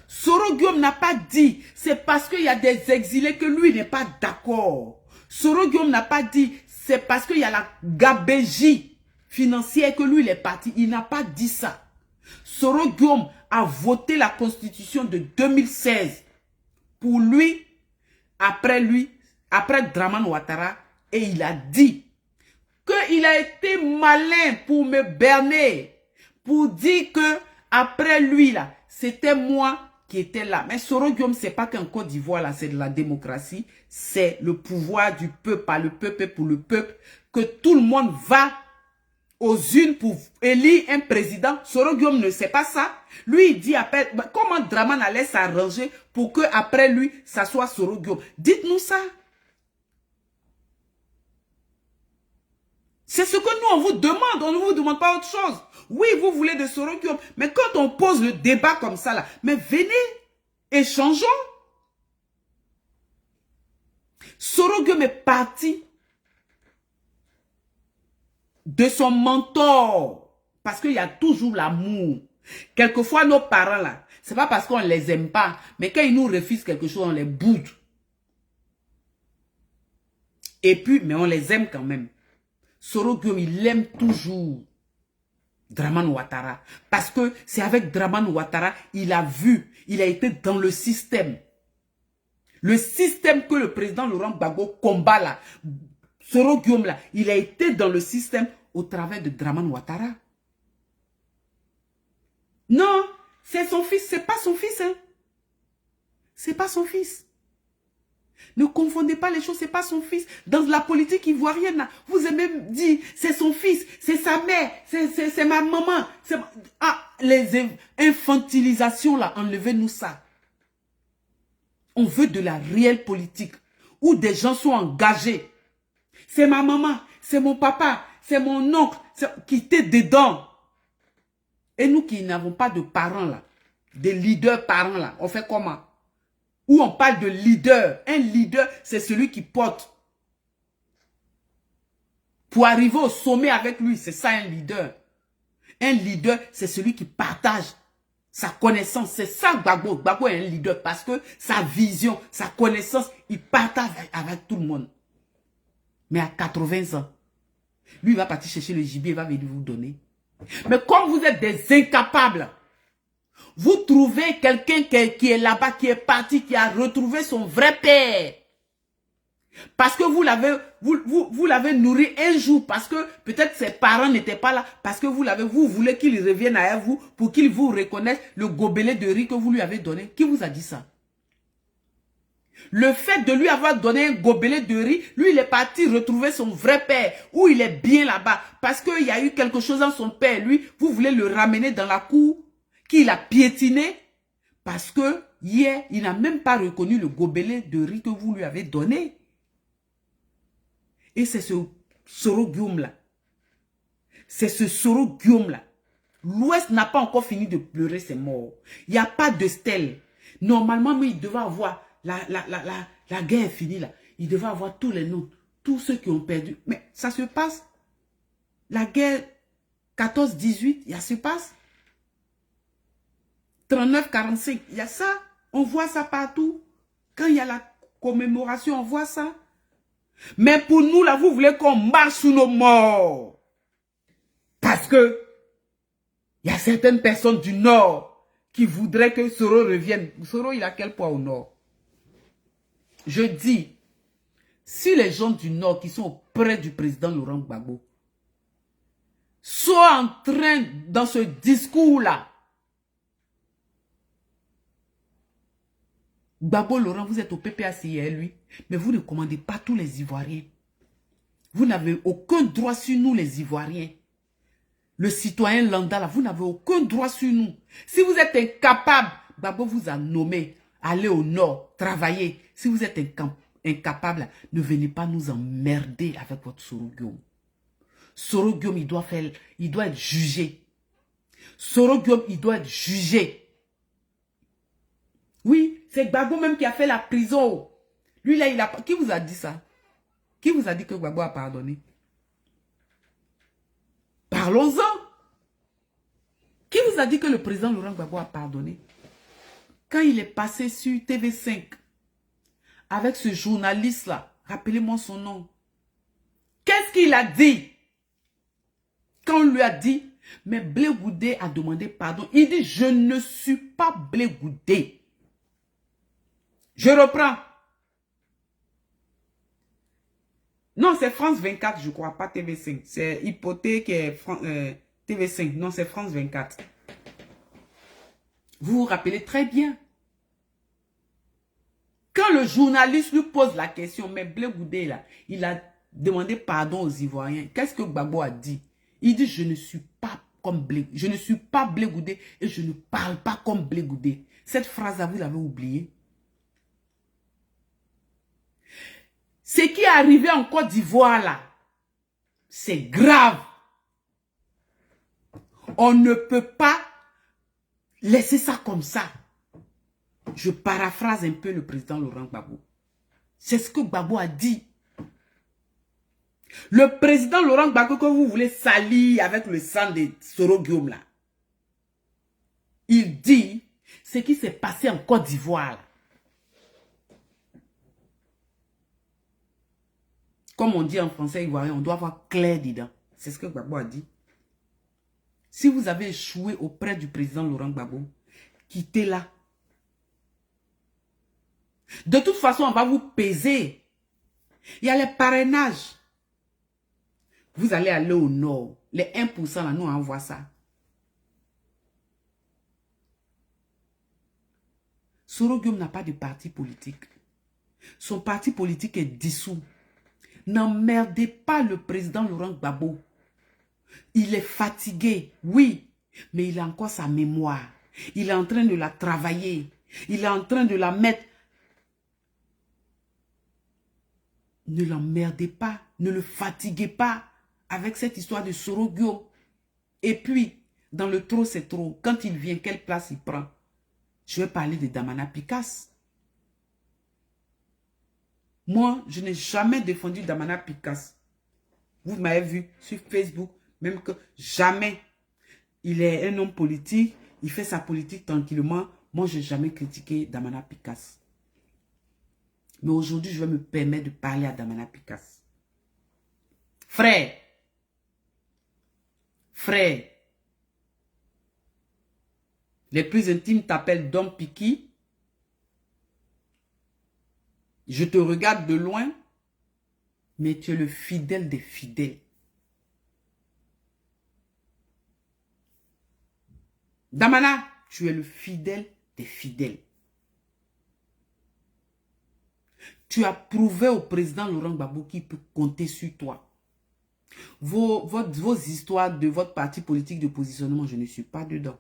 Soro Guillaume n'a pas dit. C'est parce qu'il y a des exilés que lui n'est pas d'accord. Soro Guillaume n'a pas dit. C'est parce qu'il y a la gabégie financière que lui il est parti. Il n'a pas dit ça. Soro Guillaume a voté la constitution de 2016 pour lui, après Dramane Ouattara, et il a dit qu'il a été malin pour me berner, pour dire que après lui là, c'était moi qui étais là. Mais Soro Guillaume, c'est pas qu'en Côte d'Ivoire là, c'est de la démocratie, c'est le pouvoir du peuple, par le peuple et pour le peuple, que tout le monde va aux urnes pour élire un président. Soro Guillaume ne sait pas ça. Lui, il dit après, comment Dramane allait s'arranger pour que après lui, ça soit Soro Guillaume. Dites-nous ça. C'est ce que nous, on vous demande. On ne vous demande pas autre chose. Oui, vous voulez de Soro Guillaume. Mais quand on pose le débat comme ça, là, mais venez, échangeons. Soro Guillaume est parti de son mentor. Parce qu'il y a toujours l'amour. Quelquefois, nos parents, là, c'est pas parce qu'on les aime pas, mais quand ils nous refusent quelque chose, on les boude. Et puis, mais on les aime quand même. Soro Guillaume, il aime toujours Dramane Ouattara. Parce que c'est avec Dramane Ouattara, il a vu, il a été dans le système. Le système que le président Laurent Gbagbo combat là, Soro Guillaume là, il a été dans le système au travers de Dramane Ouattara. Non, c'est son fils, c'est pas son fils. Hein. C'est pas son fils. Ne confondez pas les choses, c'est pas son fils. Dans la politique ivoirienne, vous avez même dit, c'est son fils, c'est sa mère, c'est ma maman. Ah, les infantilisations là, enlevez-nous ça. On veut de la réelle politique, où des gens sont engagés. C'est ma maman, c'est mon papa, c'est mon oncle, qui était dedans. Et nous qui n'avons pas de parents là, des leaders parents là, on fait comment? Où on parle de leader. Un leader, c'est celui qui porte. Pour arriver au sommet avec lui, c'est ça un leader. Un leader, c'est celui qui partage sa connaissance. C'est ça Gbagbo. Gbagbo est un leader parce que sa vision, sa connaissance, il partage avec tout le monde. Mais à 80 ans, lui, il va partir chercher le gibier, il va venir vous donner. Mais comme vous êtes des incapables, vous trouvez quelqu'un qui est là-bas, qui est parti, qui a retrouvé son vrai père. Parce que vous l'avez nourri un jour, parce que peut-être ses parents n'étaient pas là, parce que vous voulez qu'il revienne à vous, pour qu'il vous reconnaisse le gobelet de riz que vous lui avez donné. Qui vous a dit ça? Le fait de lui avoir donné un gobelet de riz, lui il est parti retrouver son vrai père, où il est bien là-bas, parce qu'il y a eu quelque chose dans son père. Lui, vous voulez le ramener dans la cour, qu'il a piétiné, parce que hier, il n'a même pas reconnu le gobelet de riz que vous lui avez donné. Et c'est ce Soro Guillaume là. C'est ce Soro Guillaume là. L'Ouest n'a pas encore fini de pleurer ses morts. Il n'y a pas de stèle. Normalement, il devait avoir, la guerre est finie là. Il devait avoir tous les noms, tous ceux qui ont perdu. Mais ça se passe. La guerre 14-18, ça se passe. 39-45, il y a ça. On voit ça partout. Quand il y a la commémoration, on voit ça. Mais pour nous, là, vous voulez qu'on marche sous nos morts. Parce que il y a certaines personnes du Nord qui voudraient que Soro revienne. Soro, il a quel poids au Nord? Je dis, si les gens du Nord qui sont auprès du président Laurent Gbagbo sont en train, dans ce discours-là, Gbagbo Laurent, vous êtes au PPACI, lui, mais vous ne commandez pas tous les Ivoiriens. Vous n'avez aucun droit sur nous, les Ivoiriens. Le citoyen lambda, là, vous n'avez aucun droit sur nous. Si vous êtes incapable, Gbagbo vous a nommé, allez au nord, travailler. Si vous êtes incapable, ne venez pas nous emmerder avec votre Soro Guillaume. Soro Guillaume, il doit être jugé. Soro Guillaume, il doit être jugé. Oui, c'est Gbagbo même qui a fait la prison. Lui, là, qui vous a dit ça? Qui vous a dit que Gbagbo a pardonné? Parlons-en. Qui vous a dit que le président Laurent Gbagbo a pardonné? Quand il est passé sur TV5 avec ce journaliste-là, rappelez-moi son nom. Qu'est-ce qu'il a dit? Quand on lui a dit, mais Blé Goudé a demandé pardon. Il dit, je ne suis pas Blé Goudé. Je reprends. Non, c'est France 24, je crois, pas TV5. C'est Hypothèque qui est TV5. Non, c'est France 24. Vous vous rappelez très bien. Quand le journaliste lui pose la question, mais Blé Goudé, là, il a demandé pardon aux Ivoiriens. Qu'est-ce que Gbagbo a dit? Il dit, je ne suis pas comme Blé. Je ne suis pas Blé Goudé et je ne parle pas comme Blé Goudé. Cette phrase-là, vous l'avez oubliée. Ce qui est arrivé en Côte d'Ivoire, là, c'est grave. On ne peut pas laisser ça comme ça. Je paraphrase un peu le président Laurent Gbagbo. C'est ce que Gbagbo a dit. Le président Laurent Gbagbo que vous voulez salir avec le sang de Soro Guillaume, là. il dit ce qui s'est passé en Côte d'Ivoire. Comme on dit en français ivoirien, on doit avoir clair dedans. C'est ce que Gbagbo a dit. Si vous avez échoué auprès du président Laurent Gbagbo, quittez-la. De toute façon, on va vous peser. Il y a les parrainages. Vous allez aller au nord. Les 1%, là, nous, on voit ça. Soro Guillaume n'a pas de parti politique. Son parti politique est dissous. N'emmerdez pas le président Laurent Gbagbo. Il est fatigué, oui, mais il a encore sa mémoire. Il est en train de la travailler. Il est en train de la mettre. Ne l'emmerdez pas, ne le fatiguez pas avec cette histoire de Soro Guillaume. Et puis, dans le trop, c'est trop. Quand il vient, quelle place il prend? Je vais parler de Damana Picasse. Moi, je n'ai jamais défendu Damana Picasse. Vous m'avez vu sur Facebook, même que jamais. Il est un homme politique, il fait sa politique tranquillement. Moi, je n'ai jamais critiqué Damana Picasse. Mais aujourd'hui, je vais me permettre de parler à Damana Picasse. Frère, les plus intimes t'appellent Dom Piki. Je te regarde de loin, mais tu es le fidèle des fidèles. Damana, tu es le fidèle des fidèles. Tu as prouvé au président Laurent Gbagbo qu'il peut compter sur toi. Vos histoires de votre parti politique de positionnement, je ne suis pas dedans.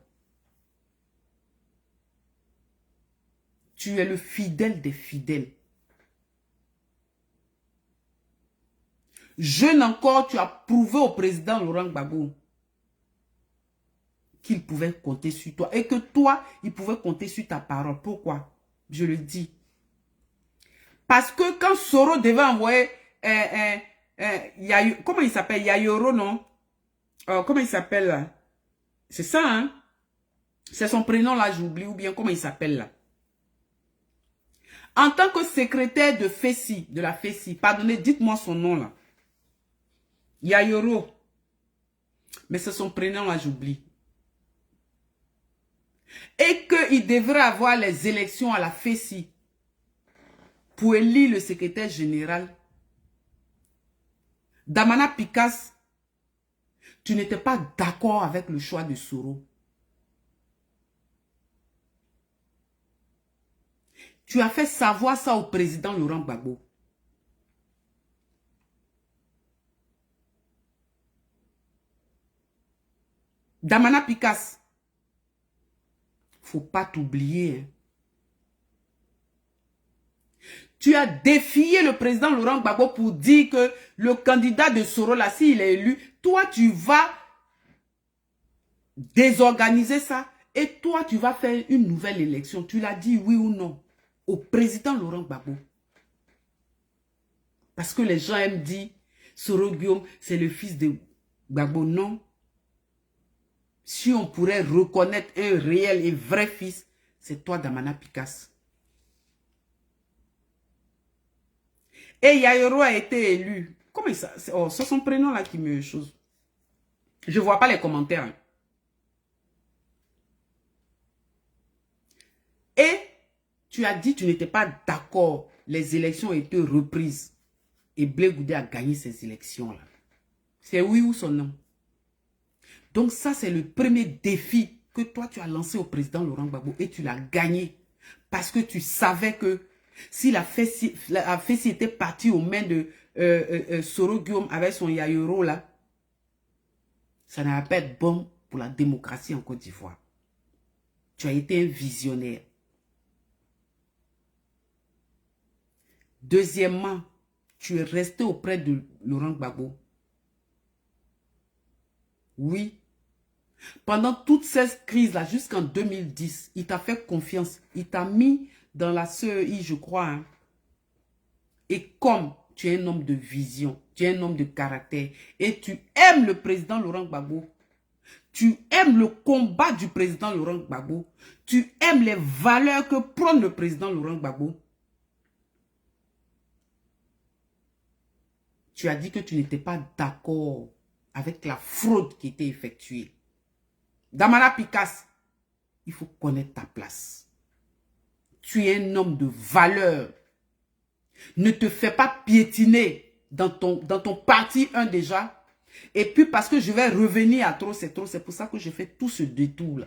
Tu es le fidèle des fidèles. Jeune encore, tu as prouvé au président Laurent Gbagbo qu'il pouvait compter sur toi. Et que toi, il pouvait compter sur ta parole. Pourquoi? Je le dis. Parce que quand Soro devait envoyer... comment il s'appelle? Yayoro, non? Comment il s'appelle là? C'est ça, hein? C'est son prénom là, j'oublie. Ou bien comment il s'appelle là? En tant que secrétaire de FESI, de la FESI, pardonnez, dites-moi son nom là. Yayoro. Mais c'est son prénom là, j'oublie. Et qu'il devrait avoir les élections à la FESI pour élire le secrétaire général. Damana Picasse, tu n'étais pas d'accord avec le choix de Soro. Tu as fait savoir ça au président Laurent Gbagbo. Damana Picasse, faut pas t'oublier. Hein. Tu as défié le président Laurent Gbagbo pour dire que le candidat de Soro, là, s'il est élu, toi, tu vas désorganiser ça et toi, tu vas faire une nouvelle élection. Tu l'as dit oui ou non au président Laurent Gbagbo. Parce que les gens aiment dire Soro Guillaume, c'est le fils de Gbagbo. Non. Si on pourrait reconnaître un réel et vrai fils, c'est toi, Damana Picasse. Et Yayoro a été élu. Comment il s'appelle? Oh, c'est son prénom là qui me chose. Je ne vois pas les commentaires. Et tu as dit que tu n'étais pas d'accord. Les élections ont été reprises. Et Blé Goudé a gagné ces élections-là. C'est oui ou son nom. Donc ça, c'est le premier défi que toi, tu as lancé au président Laurent Gbagbo. Et tu l'as gagné. Parce que tu savais que si la FESI était partie aux mains de Soro Guillaume avec son Yayoro là, ça n'allait pas être bon pour la démocratie en Côte d'Ivoire. Tu as été un visionnaire. Deuxièmement, tu es resté auprès de Laurent Gbagbo. Oui. Pendant toute cette crise-là, jusqu'en 2010, il t'a fait confiance. Il t'a mis dans la CEI, je crois. Hein. Et comme tu es un homme de vision, tu es un homme de caractère, et tu aimes le président Laurent Gbagbo, Tu aimes le combat du président Laurent Gbagbo. Tu aimes les valeurs que prône le président Laurent Gbagbo. Tu as dit que tu n'étais pas d'accord avec la fraude qui était effectuée. Damana Picasse, il faut connaître ta place. Tu es un homme de valeur. Ne te fais pas piétiner dans ton parti, déjà. Et puis parce que je vais revenir à trop, c'est trop. C'est pour ça que je fais tout ce détour-là.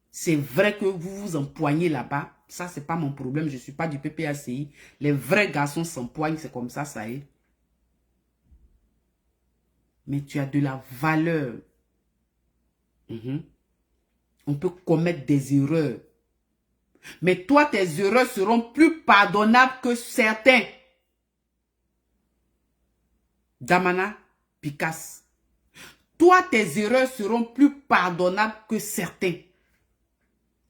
C'est vrai que vous vous empoignez là-bas. Ça, c'est pas mon problème. Je ne suis pas du PPACI. Les vrais garçons s'empoignent. C'est comme ça est. Mais tu as de la valeur. On peut commettre des erreurs. Mais toi, tes erreurs seront plus pardonnables que certains. Damana Picasse. Toi, tes erreurs seront plus pardonnables que certains.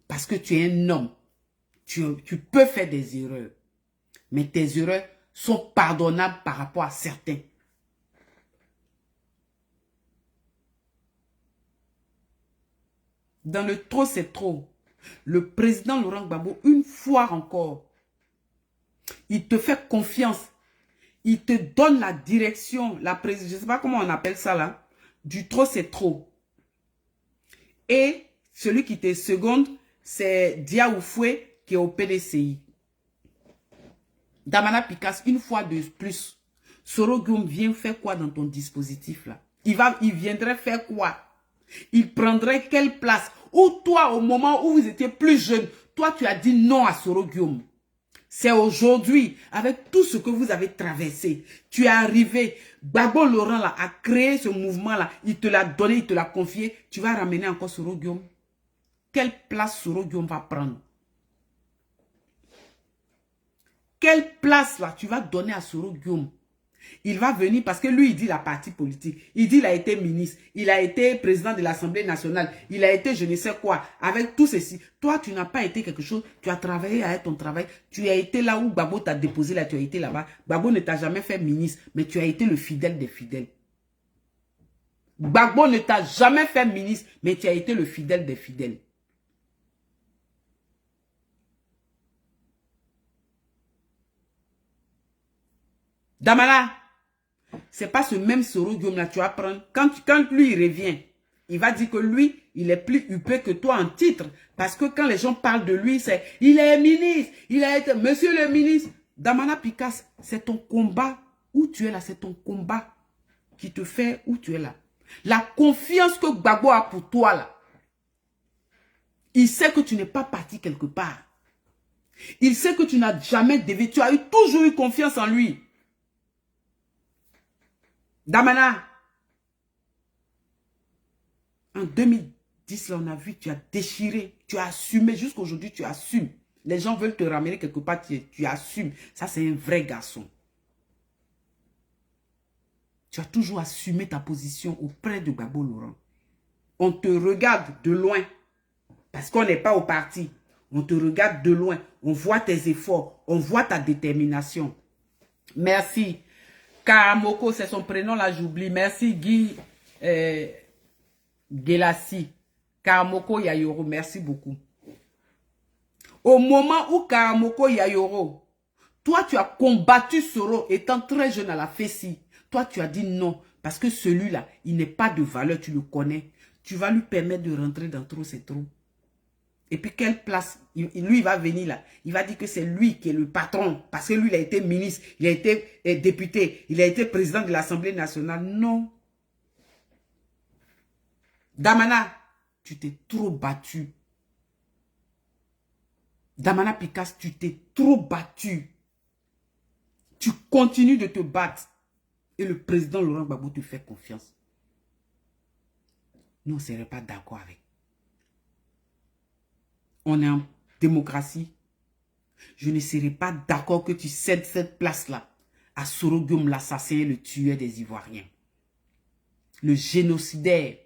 Parce que tu es un homme. Tu peux faire des erreurs. Mais tes erreurs sont pardonnables par rapport à certains. Dans le trop, c'est trop. Le président Laurent Gbagbo, une fois encore, il te fait confiance. Il te donne la direction, je ne sais pas comment on appelle ça là. Du trop, c'est trop. Et celui qui te seconde, c'est Dia Oufoué qui est au PDCI. Damana Picasse, une fois de plus, Soro Guom vient faire quoi dans ton dispositif là? Il viendrait faire quoi? Il prendrait quelle place? Ou toi, au moment où vous étiez plus jeune, toi tu as dit non à Soro Guom. C'est aujourd'hui, avec tout ce que vous avez traversé, tu es arrivé, Gbagbo Laurent là, a créé ce mouvement-là, il te l'a donné, il te l'a confié, tu vas ramener encore Soro Guom. Quelle place Soro Guom va prendre? Quelle place là tu vas donner à Soro Guom? Il va venir parce que lui, il dit la partie politique. Il dit il a été ministre, il a été président de l'Assemblée nationale, il a été je ne sais quoi, avec tout ceci. Toi, tu n'as pas été quelque chose, tu as travaillé avec ton travail, tu as été là où Gbagbo t'a déposé, là, tu as été là-bas. Gbagbo ne t'a jamais fait ministre, mais tu as été le fidèle des fidèles. Gbagbo ne t'a jamais fait ministre, mais tu as été le fidèle des fidèles. Damana, c'est pas ce même Soro Guom là, tu vas prendre. Quand lui il revient, il va dire que lui, il est plus huppé que toi en titre. Parce que quand les gens parlent de lui, c'est il est ministre, il a été monsieur le ministre. Damana Picasse, c'est ton combat où tu es là, c'est ton combat qui te fait où tu es là. La confiance que Gbagbo a pour toi là, il sait que tu n'es pas parti quelque part. Il sait que tu n'as jamais dévié, tu as toujours eu confiance en lui. Damana, en 2010, là, on a vu, tu as déchiré, tu as assumé, jusqu'à aujourd'hui, tu assumes. Les gens veulent te ramener quelque part, tu assumes. Ça, c'est un vrai garçon. Tu as toujours assumé ta position auprès de Gbagbo Laurent. On te regarde de loin, parce qu'on n'est pas au parti. On te regarde de loin, on voit tes efforts, on voit ta détermination. Merci. Karamoko, c'est son prénom, là, j'oublie. Merci, Guy Gelassi. Karamoko Yayoro, merci beaucoup. Au moment où Karamoko Yayoro, toi, tu as combattu Soro étant très jeune à la FESI. Toi, tu as dit non, parce que celui-là, il n'est pas de valeur, tu le connais. Tu vas lui permettre de rentrer dans trop, c'est trop. Et puis, quelle place, lui, il va venir là. Il va dire que c'est lui qui est le patron. Parce que lui, il a été ministre, il a été député, il a été président de l'Assemblée nationale. Non. Damana, tu t'es trop battu. Damana Picasse, tu t'es trop battu. Tu continues de te battre. Et le président Laurent Gbagbo te fait confiance. Nous, on ne serait pas d'accord avec. On est en démocratie. Je ne serai pas d'accord que tu cèdes cette place-là à Soro Guom, l'assassin et le tueur des Ivoiriens. Le génocidaire.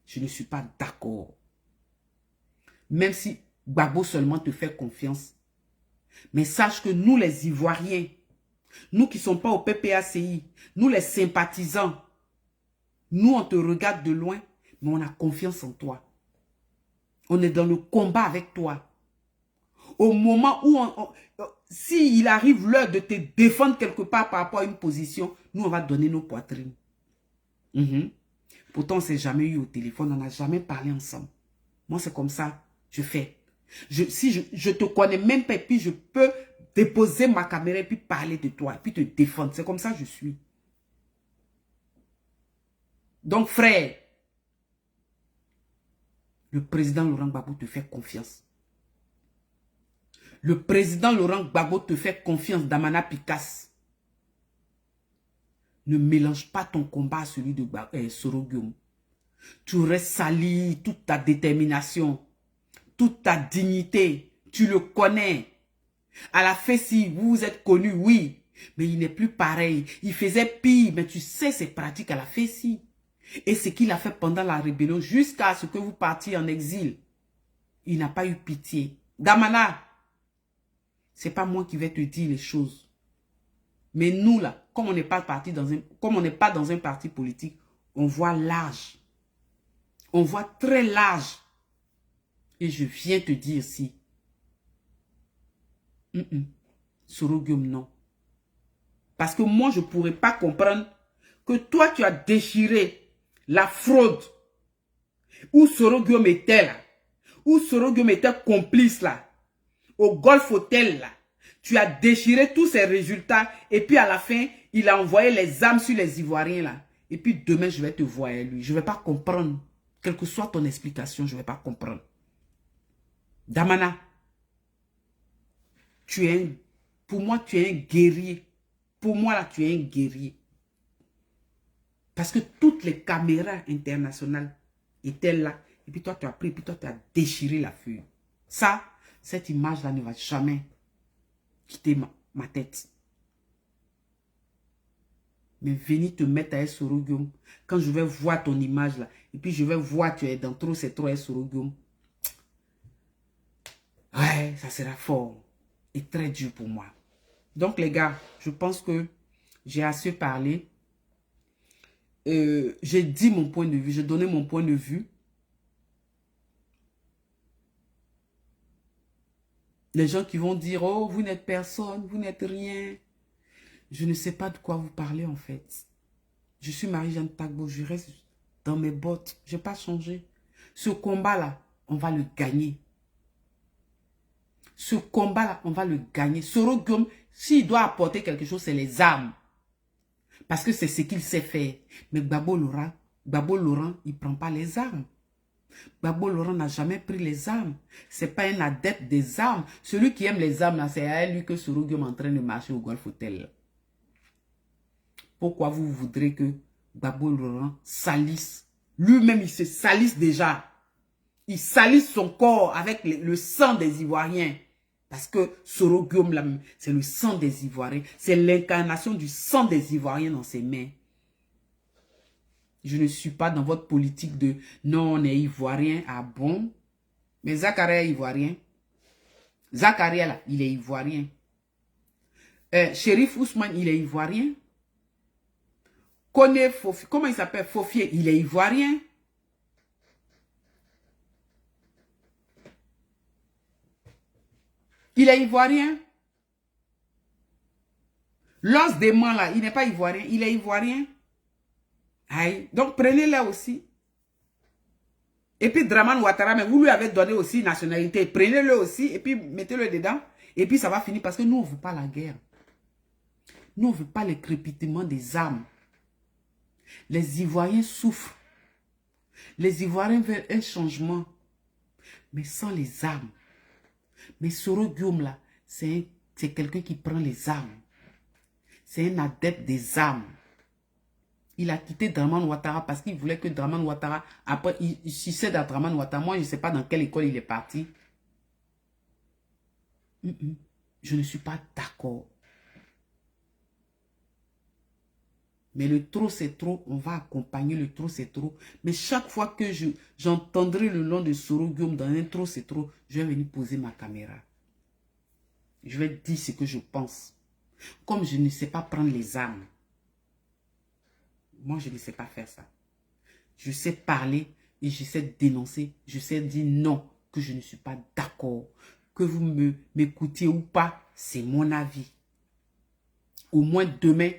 Je ne suis pas d'accord. Même si Gbagbo seulement te fait confiance. Mais sache que nous, les Ivoiriens, nous qui ne sommes pas au PPACI, nous les sympathisants, Nous, on te regarde de loin, mais on a confiance en toi. On est dans le combat avec toi. Au moment où, s'il arrive l'heure de te défendre quelque part par rapport à une position, nous, on va donner nos poitrines. Pourtant, on ne s'est jamais eu au téléphone, on n'a jamais parlé ensemble. Moi, c'est comme ça, je fais. Si je te connais même pas, et puis je peux déposer ma caméra et puis parler de toi, et puis te défendre. C'est comme ça que je suis. Donc, frère, le président Laurent Gbagbo te fait confiance. Le président Laurent Gbagbo te fait confiance, Damana Picasse. Ne mélange pas ton combat à celui de Soro Guillaume. Tu restes sali, toute ta détermination, toute ta dignité. Tu le connais. À la Fessi, vous êtes connu, oui. Mais il n'est plus pareil. Il faisait pire, mais tu sais ses pratiques à la Fessi. Et ce qu'il a fait pendant la rébellion, jusqu'à ce que vous partiez en exil. Il n'a pas eu pitié. Damana, c'est pas moi qui vais te dire les choses. Mais nous, là, comme on n'est pas dans un parti politique, on voit large. On voit très large. Et je viens te dire si. Soro Guillaume, non. Parce que moi, je ne pourrais pas comprendre que toi, tu as déchiré la fraude où Soro Guillaume était là. Où Soro Guillaume était complice là. Au Golf Hotel là. Tu as déchiré tous ces résultats et puis à la fin, il a envoyé les âmes sur les Ivoiriens là. Et puis demain, je vais te voir lui. Je ne vais pas comprendre. Quelle que soit ton explication, je ne vais pas comprendre. Damana, pour moi, tu es un guerrier. Pour moi, là, tu es un guerrier. Parce que toutes les caméras internationales étaient là. Et puis toi, tu as pris, et puis toi, tu as déchiré la feuille. Ça, cette image-là ne va jamais quitter ma tête. Mais venir te mettre à Soro Guillaume, quand je vais voir ton image là, et puis je vais voir tu es dans trop, c'est trop Soro Guillaume. Ouais, ça sera fort et très dur pour moi. Donc les gars, je pense que j'ai assez parlé. J'ai dit mon point de vue, j'ai donné mon point de vue. Les gens qui vont dire, oh, vous n'êtes personne, vous n'êtes rien. Je ne sais pas de quoi vous parlez en fait. Je suis Marie-Jeanne Tagbo, je reste dans mes bottes. Je n'ai pas changé. Ce combat-là, on va le gagner. Ce combat-là, on va le gagner. Soro Guillaume, s'il doit apporter quelque chose, c'est les armes. Parce que c'est ce qu'il sait faire. Mais Gbagbo Laurent, il ne prend pas les armes. Gbagbo Laurent n'a jamais pris les armes. Ce n'est pas un adepte des armes. Celui qui aime les armes, c'est à lui que Soro Guillaume est en train de marcher au Golf Hotel. Pourquoi vous voudrez que Gbagbo Laurent salisse? Lui-même, il se salisse déjà. Il salisse son corps avec le sang des Ivoiriens. Parce que Soro Guillaume, c'est le sang des Ivoiriens. C'est l'incarnation du sang des Ivoiriens dans ses mains. Je ne suis pas dans votre politique de non, on est Ivoirien. Ah bon? Mais Zakaria est Ivoirien. Zakaria, là, il est Ivoirien. Chérif Ousmane, il est Ivoirien. Kone Fofi, comment il s'appelle? Fofier, il est Ivoirien. Il est Ivoirien. L'os des mains, là, il n'est pas Ivoirien. Il est Ivoirien. Aïe. Donc, prenez-le aussi. Et puis, Draman Ouattara, mais vous lui avez donné aussi nationalité. Prenez-le aussi et puis mettez-le dedans. Et puis, ça va finir parce que nous, on ne veut pas la guerre. Nous, on ne veut pas le crépitement des armes. Les Ivoiriens souffrent. Les Ivoiriens veulent un changement. Mais sans les armes. Mais Soro Guillaume, là, c'est quelqu'un qui prend les armes. C'est un adepte des armes. Il a quitté Draman Ouattara parce qu'il voulait que Draman Ouattara, après, il succède à Draman Ouattara. Moi, je ne sais pas dans quelle école il est parti. Je ne suis pas d'accord. Mais le trop, c'est trop. On va accompagner le trop, c'est trop. Mais chaque fois que j'entendrai le nom de Soro Guillaume dans un trop, c'est trop, je vais venir poser ma caméra. Je vais dire ce que je pense. Comme je ne sais pas prendre les armes. Moi, je ne sais pas faire ça. Je sais parler et je sais dénoncer. Je sais dire non, que je ne suis pas d'accord. Que vous m'écoutiez ou pas, c'est mon avis. Au moins demain,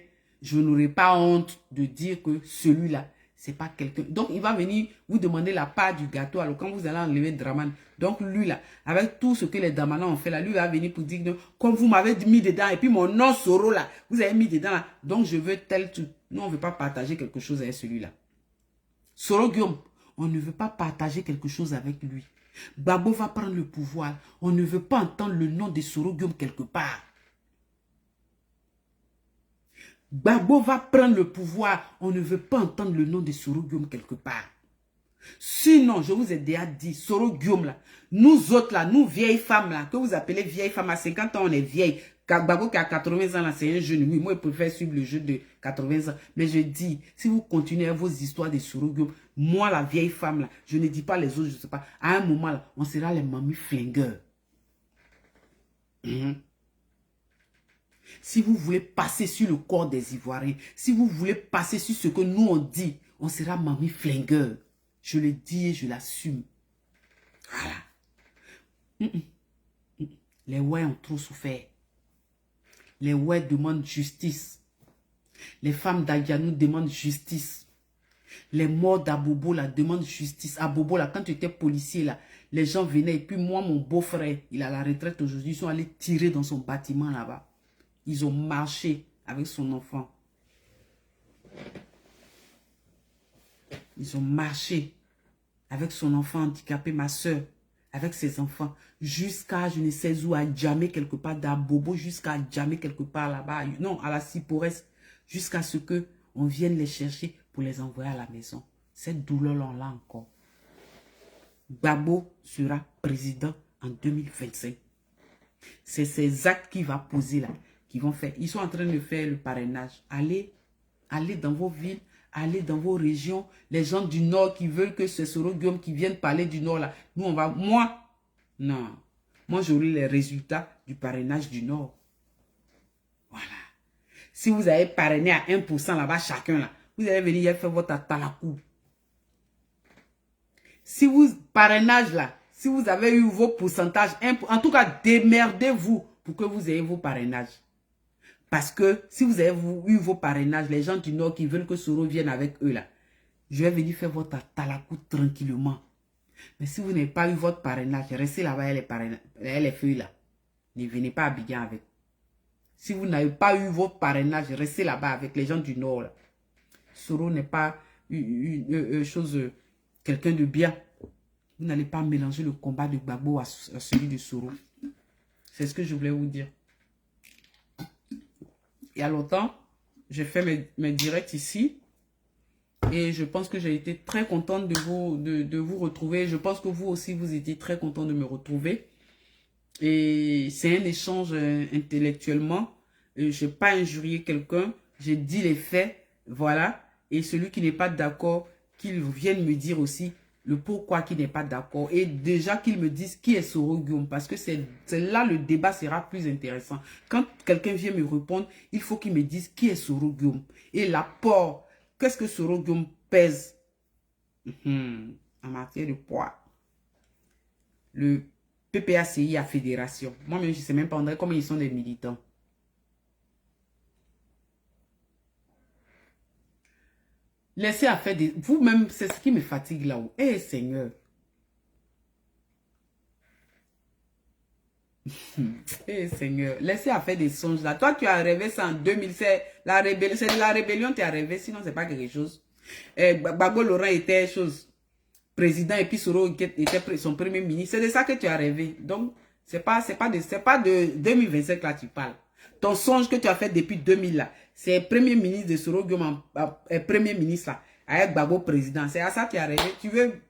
je n'aurai pas honte de dire que celui-là, c'est pas quelqu'un. Donc, il va venir vous demander la part du gâteau. Alors, quand vous allez enlever Draman, donc lui là, avec tout ce que les Dramana ont fait là, lui va venir pour dire que, comme vous m'avez mis dedans, et puis mon nom Soro là, vous avez mis dedans là, donc je veux tel truc. Nous, on ne veut pas partager quelque chose avec celui-là. Soro Guillaume, on ne veut pas partager quelque chose avec lui. Babo va prendre le pouvoir. On ne veut pas entendre le nom de Soro Guillaume quelque part. Babo va prendre le pouvoir. On ne veut pas entendre le nom de Soro Guillaume quelque part. Sinon, je vous ai déjà dit, Soro Guillaume là, nous autres là, nous vieilles femmes là, que vous appelez vieilles femmes, à 50 ans on est vieille. Babo qui a 80 ans là, c'est un jeune. Oui, moi je préfère suivre le jeu de 80 ans. Mais je dis, si vous continuez vos histoires de Soro Guillaume, moi la vieille femme là, je ne dis pas les autres, je ne sais pas. À un moment là, on sera les mamies flingueurs. Si vous voulez passer sur le corps des Ivoiriens, si vous voulez passer sur ce que nous on dit, on sera mamie flingueur. Je le dis et je l'assume. Voilà. Les ouais ont trop souffert. Les ouais demandent justice. Les femmes d'Adianou demandent justice. Les morts d'Abobo là demandent justice. Abobo là, quand tu étais policier là, les gens venaient et puis moi, mon beau-frère, il a la retraite aujourd'hui, ils sont allés tirer dans son bâtiment là-bas. Ils ont marché avec son enfant. Ils ont marché avec son enfant handicapé, ma soeur, avec ses enfants, jusqu'à je ne sais où, à Djamé quelque part, d'Abobo, jusqu'à Djamé quelque part là-bas, non, à la Ciporès, jusqu'à ce que on vienne les chercher pour les envoyer à la maison. Cette douleur-là, on l'a encore. Babo sera président en 2025. C'est ces actes qu'il va poser là, qui vont faire. Ils sont en train de faire le parrainage. Allez dans vos villes, allez dans vos régions. Les gens du Nord qui veulent que ce Soro Guillaume qui viennent parler du Nord là. Nous, on va... Non. Moi, j'aurai les résultats du parrainage du Nord. Voilà. Si vous avez parrainé à 1% là-bas, chacun là, vous allez venir faire votre talakou. Si vous, parrainage là, si vous avez eu vos pourcentages, en tout cas, démerdez-vous pour que vous ayez vos parrainages. Parce que si vous avez eu vos parrainages, les gens du Nord qui veulent que Soro vienne avec eux là, je vais venir faire votre talakou tranquillement. Mais si vous n'avez pas eu votre parrainage, restez là-bas, les feuilles là. Ne venez pas à Abidjan avec. Si vous n'avez pas eu votre parrainage, restez là-bas avec les gens du Nord là. Soro n'est pas quelqu'un de bien. Vous n'allez pas mélanger le combat de Gbagbo à celui de Soro. C'est ce que je voulais vous dire. Il y a longtemps, j'ai fait mes directs ici. Et je pense que j'ai été très contente de vous retrouver. Je pense que vous aussi, vous étiez très content de me retrouver. Et c'est un échange intellectuellement. Je n'ai pas injurié quelqu'un. J'ai dit les faits. Voilà. Et celui qui n'est pas d'accord, qu'il vienne me dire aussi le pourquoi qui n'est pas d'accord. Et déjà qu'ils me disent qui est Soro Guillaume. Parce que c'est là le débat sera plus intéressant. Quand quelqu'un vient me répondre, il faut qu'il me dise qui est Soro Guillaume. Et l'apport, qu'est-ce que Soro Guillaume pèse en matière de poids. Le PPACI à fédération. Moi-même, je ne sais même pas comment ils sont des militants. Laissez à faire des... Vous-même, c'est ce qui me fatigue là-haut. Eh Seigneur. Eh Seigneur. Laissez à faire des songes là. Toi, tu as rêvé ça en 2016. C'est de la rébellion tu as rêvé. Sinon, c'est pas quelque chose. Gbagbo Laurent était président et puis Soro était son premier ministre. C'est de ça que tu as rêvé. Donc, c'est pas de 2025 là tu parles. Ton songe que tu as fait depuis 2000 là, c'est premier ministre de Soro Guillaume, premier ministre là, avec Gbagbo président. C'est à ça que tu as rêvé. Tu veux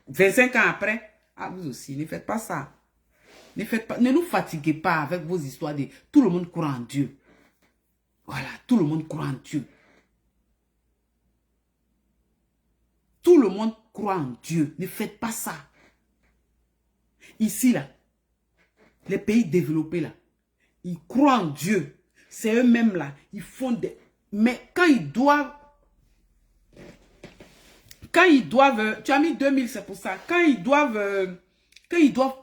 25 ans après? Ah, vous aussi, ne faites pas ça. Ne nous fatiguez pas avec vos histoires de tout le monde croit en Dieu. Voilà, tout le monde croit en Dieu. Tout le monde croit en Dieu. Ne faites pas ça. Ici, là, les pays développés, là, ils croient en Dieu. C'est eux-mêmes, là, ils font des... Mais quand ils doivent quand ils doivent, tu as mis 2000, c'est pour ça. Quand ils doivent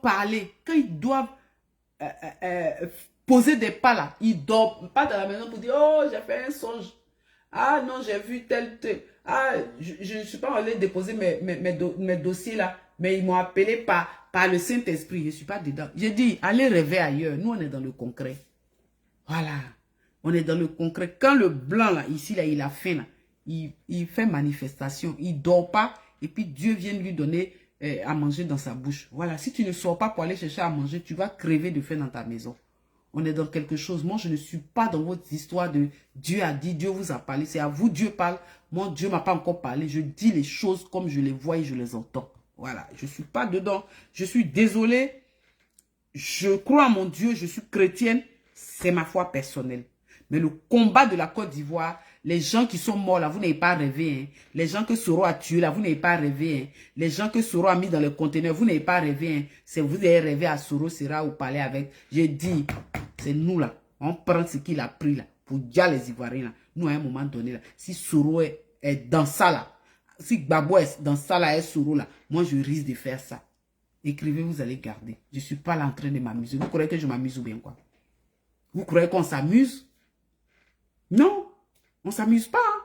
parler, quand ils doivent poser des pas là, ils dorment pas dans la maison pour dire, oh, j'ai fait un songe. Ah non, j'ai vu tel. Ah, je ne suis pas allé déposer mes dossiers là, mais ils m'ont appelé par le Saint-Esprit. Je ne suis pas dedans. J'ai dit, allez rêver ailleurs. Nous, on est dans le concret. Voilà. On est dans le concret. Quand le blanc là, ici, là, il a faim là, il fait manifestation. Il ne dort pas. Et puis Dieu vient lui donner à manger dans sa bouche. Voilà. Si tu ne sors pas pour aller chercher à manger, tu vas crever de faim dans ta maison. On est dans quelque chose. Moi, je ne suis pas dans votre histoire de Dieu a dit, Dieu vous a parlé. C'est à vous, Dieu parle. Moi, Dieu ne m'a pas encore parlé. Je dis les choses comme je les vois et je les entends. Voilà. Je ne suis pas dedans. Je suis désolé. Je crois en mon Dieu. Je suis chrétienne. C'est ma foi personnelle. Mais le combat de la Côte d'Ivoire, les gens qui sont morts là, vous n'avez pas rêvé. Hein. Les gens que Soro a tués là, vous n'avez pas rêvé. Hein. Les gens que Soro a mis dans le conteneur, vous n'avez pas rêvé. Hein. C'est vous avez rêvé à Soro sera au palais avec. J'ai dit, c'est nous là. On prend ce qu'il a pris là. Pour dire les Ivoiriens là. Nous à un moment donné là. Si Soro est dans ça là. Si Gbagbo est dans ça là et Soro là. Moi je risque de faire ça. Écrivez, vous allez garder. Je ne suis pas là en train de m'amuser. Vous croyez que je m'amuse ou bien quoi? Vous croyez qu'on s'amuse? Non, on ne s'amuse pas. Hein.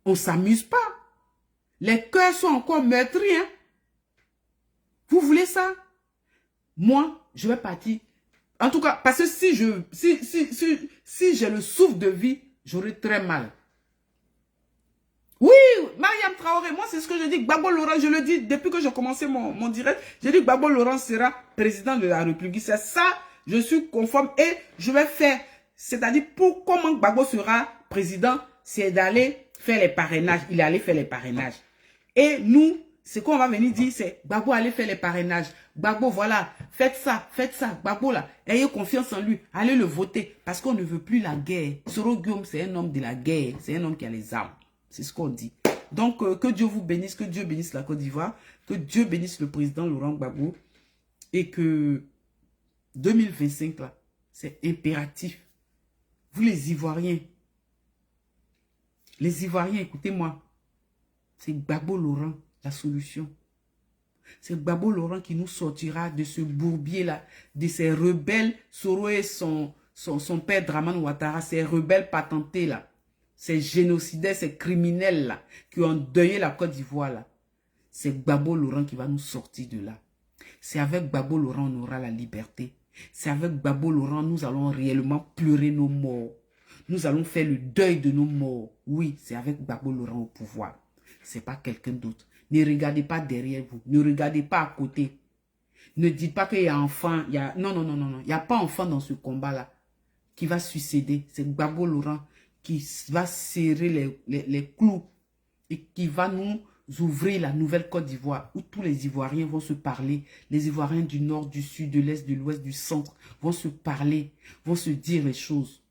On ne s'amuse pas. Les cœurs sont encore meurtris. Hein. Vous voulez ça? Moi, je vais partir. En tout cas, parce que si j'ai le souffle de vie, j'aurai très mal. Oui, Mariam Traoré, moi c'est ce que je dis. Gbagbo Laurent, je le dis depuis que j'ai commencé mon direct. J'ai dit que Gbagbo Laurent sera président de la République. C'est ça, je suis conforme et je vais faire. C'est-à-dire, pour comment Gbagbo sera président, c'est d'aller faire les parrainages. Il est allé faire les parrainages. Et nous, ce qu'on va venir dire, c'est Gbagbo allez faire les parrainages. Gbagbo, voilà, faites ça. Gbagbo là, ayez confiance en lui, allez le voter. Parce qu'on ne veut plus la guerre. Soro Guillaume, c'est un homme de la guerre. C'est un homme qui a les armes. C'est ce qu'on dit. Donc, que Dieu vous bénisse, que Dieu bénisse la Côte d'Ivoire, que Dieu bénisse le président Laurent Gbagbo. Et que 2025 là, c'est impératif. Vous les Ivoiriens, écoutez-moi, c'est Gbagbo Laurent la solution. C'est Gbagbo Laurent qui nous sortira de ce bourbier-là, de ces rebelles, Soro et son père Dramane Ouattara, ces rebelles patentés là, ces génocidaires, ces criminels là, qui ont endeuillé la Côte d'Ivoire là. C'est Gbagbo Laurent qui va nous sortir de là. C'est avec Gbagbo Laurent on aura la liberté. C'est avec Gbagbo Laurent nous allons réellement pleurer nos morts. Nous allons faire le deuil de nos morts. Oui, c'est avec Gbagbo Laurent au pouvoir. C'est pas quelqu'un d'autre. Ne regardez pas derrière vous. Ne regardez pas à côté. Ne dites pas qu'il y a enfant. Non. Il n'y a pas enfant dans ce combat-là qui va succéder. C'est Gbagbo Laurent qui va serrer les clous et qui va nous ouvrir la nouvelle Côte d'Ivoire où tous les Ivoiriens vont se parler. Les Ivoiriens du nord, du sud, de l'est, de l'ouest, du centre vont se parler, vont se dire les choses.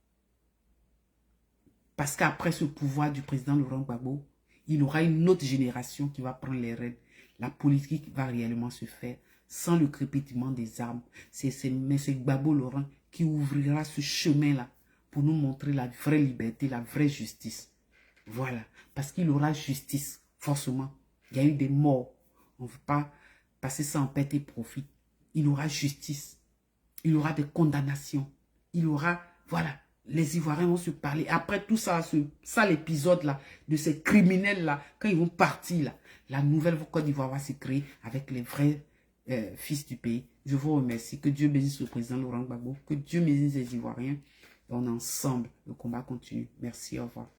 Parce qu'après ce pouvoir du président Laurent Gbagbo, il y aura une autre génération qui va prendre les rênes. La politique va réellement se faire sans le crépitement des armes. Mais c'est Gbagbo Laurent qui ouvrira ce chemin-là pour nous montrer la vraie liberté, la vraie justice. Voilà. Parce qu'il aura justice, forcément. Il y a eu des morts. On ne veut pas passer ça en perte et profit. Il aura justice. Il aura des condamnations. Il aura, voilà. Les Ivoiriens vont se parler. Après tout ça, l'épisode là, de ces criminels là, quand ils vont partir là, la nouvelle Côte d'Ivoire va se créer avec les vrais fils du pays. Je vous remercie. Que Dieu bénisse le président Laurent Gbagbo. Que Dieu bénisse les Ivoiriens. Et on est ensemble. Le combat continue. Merci. Au revoir.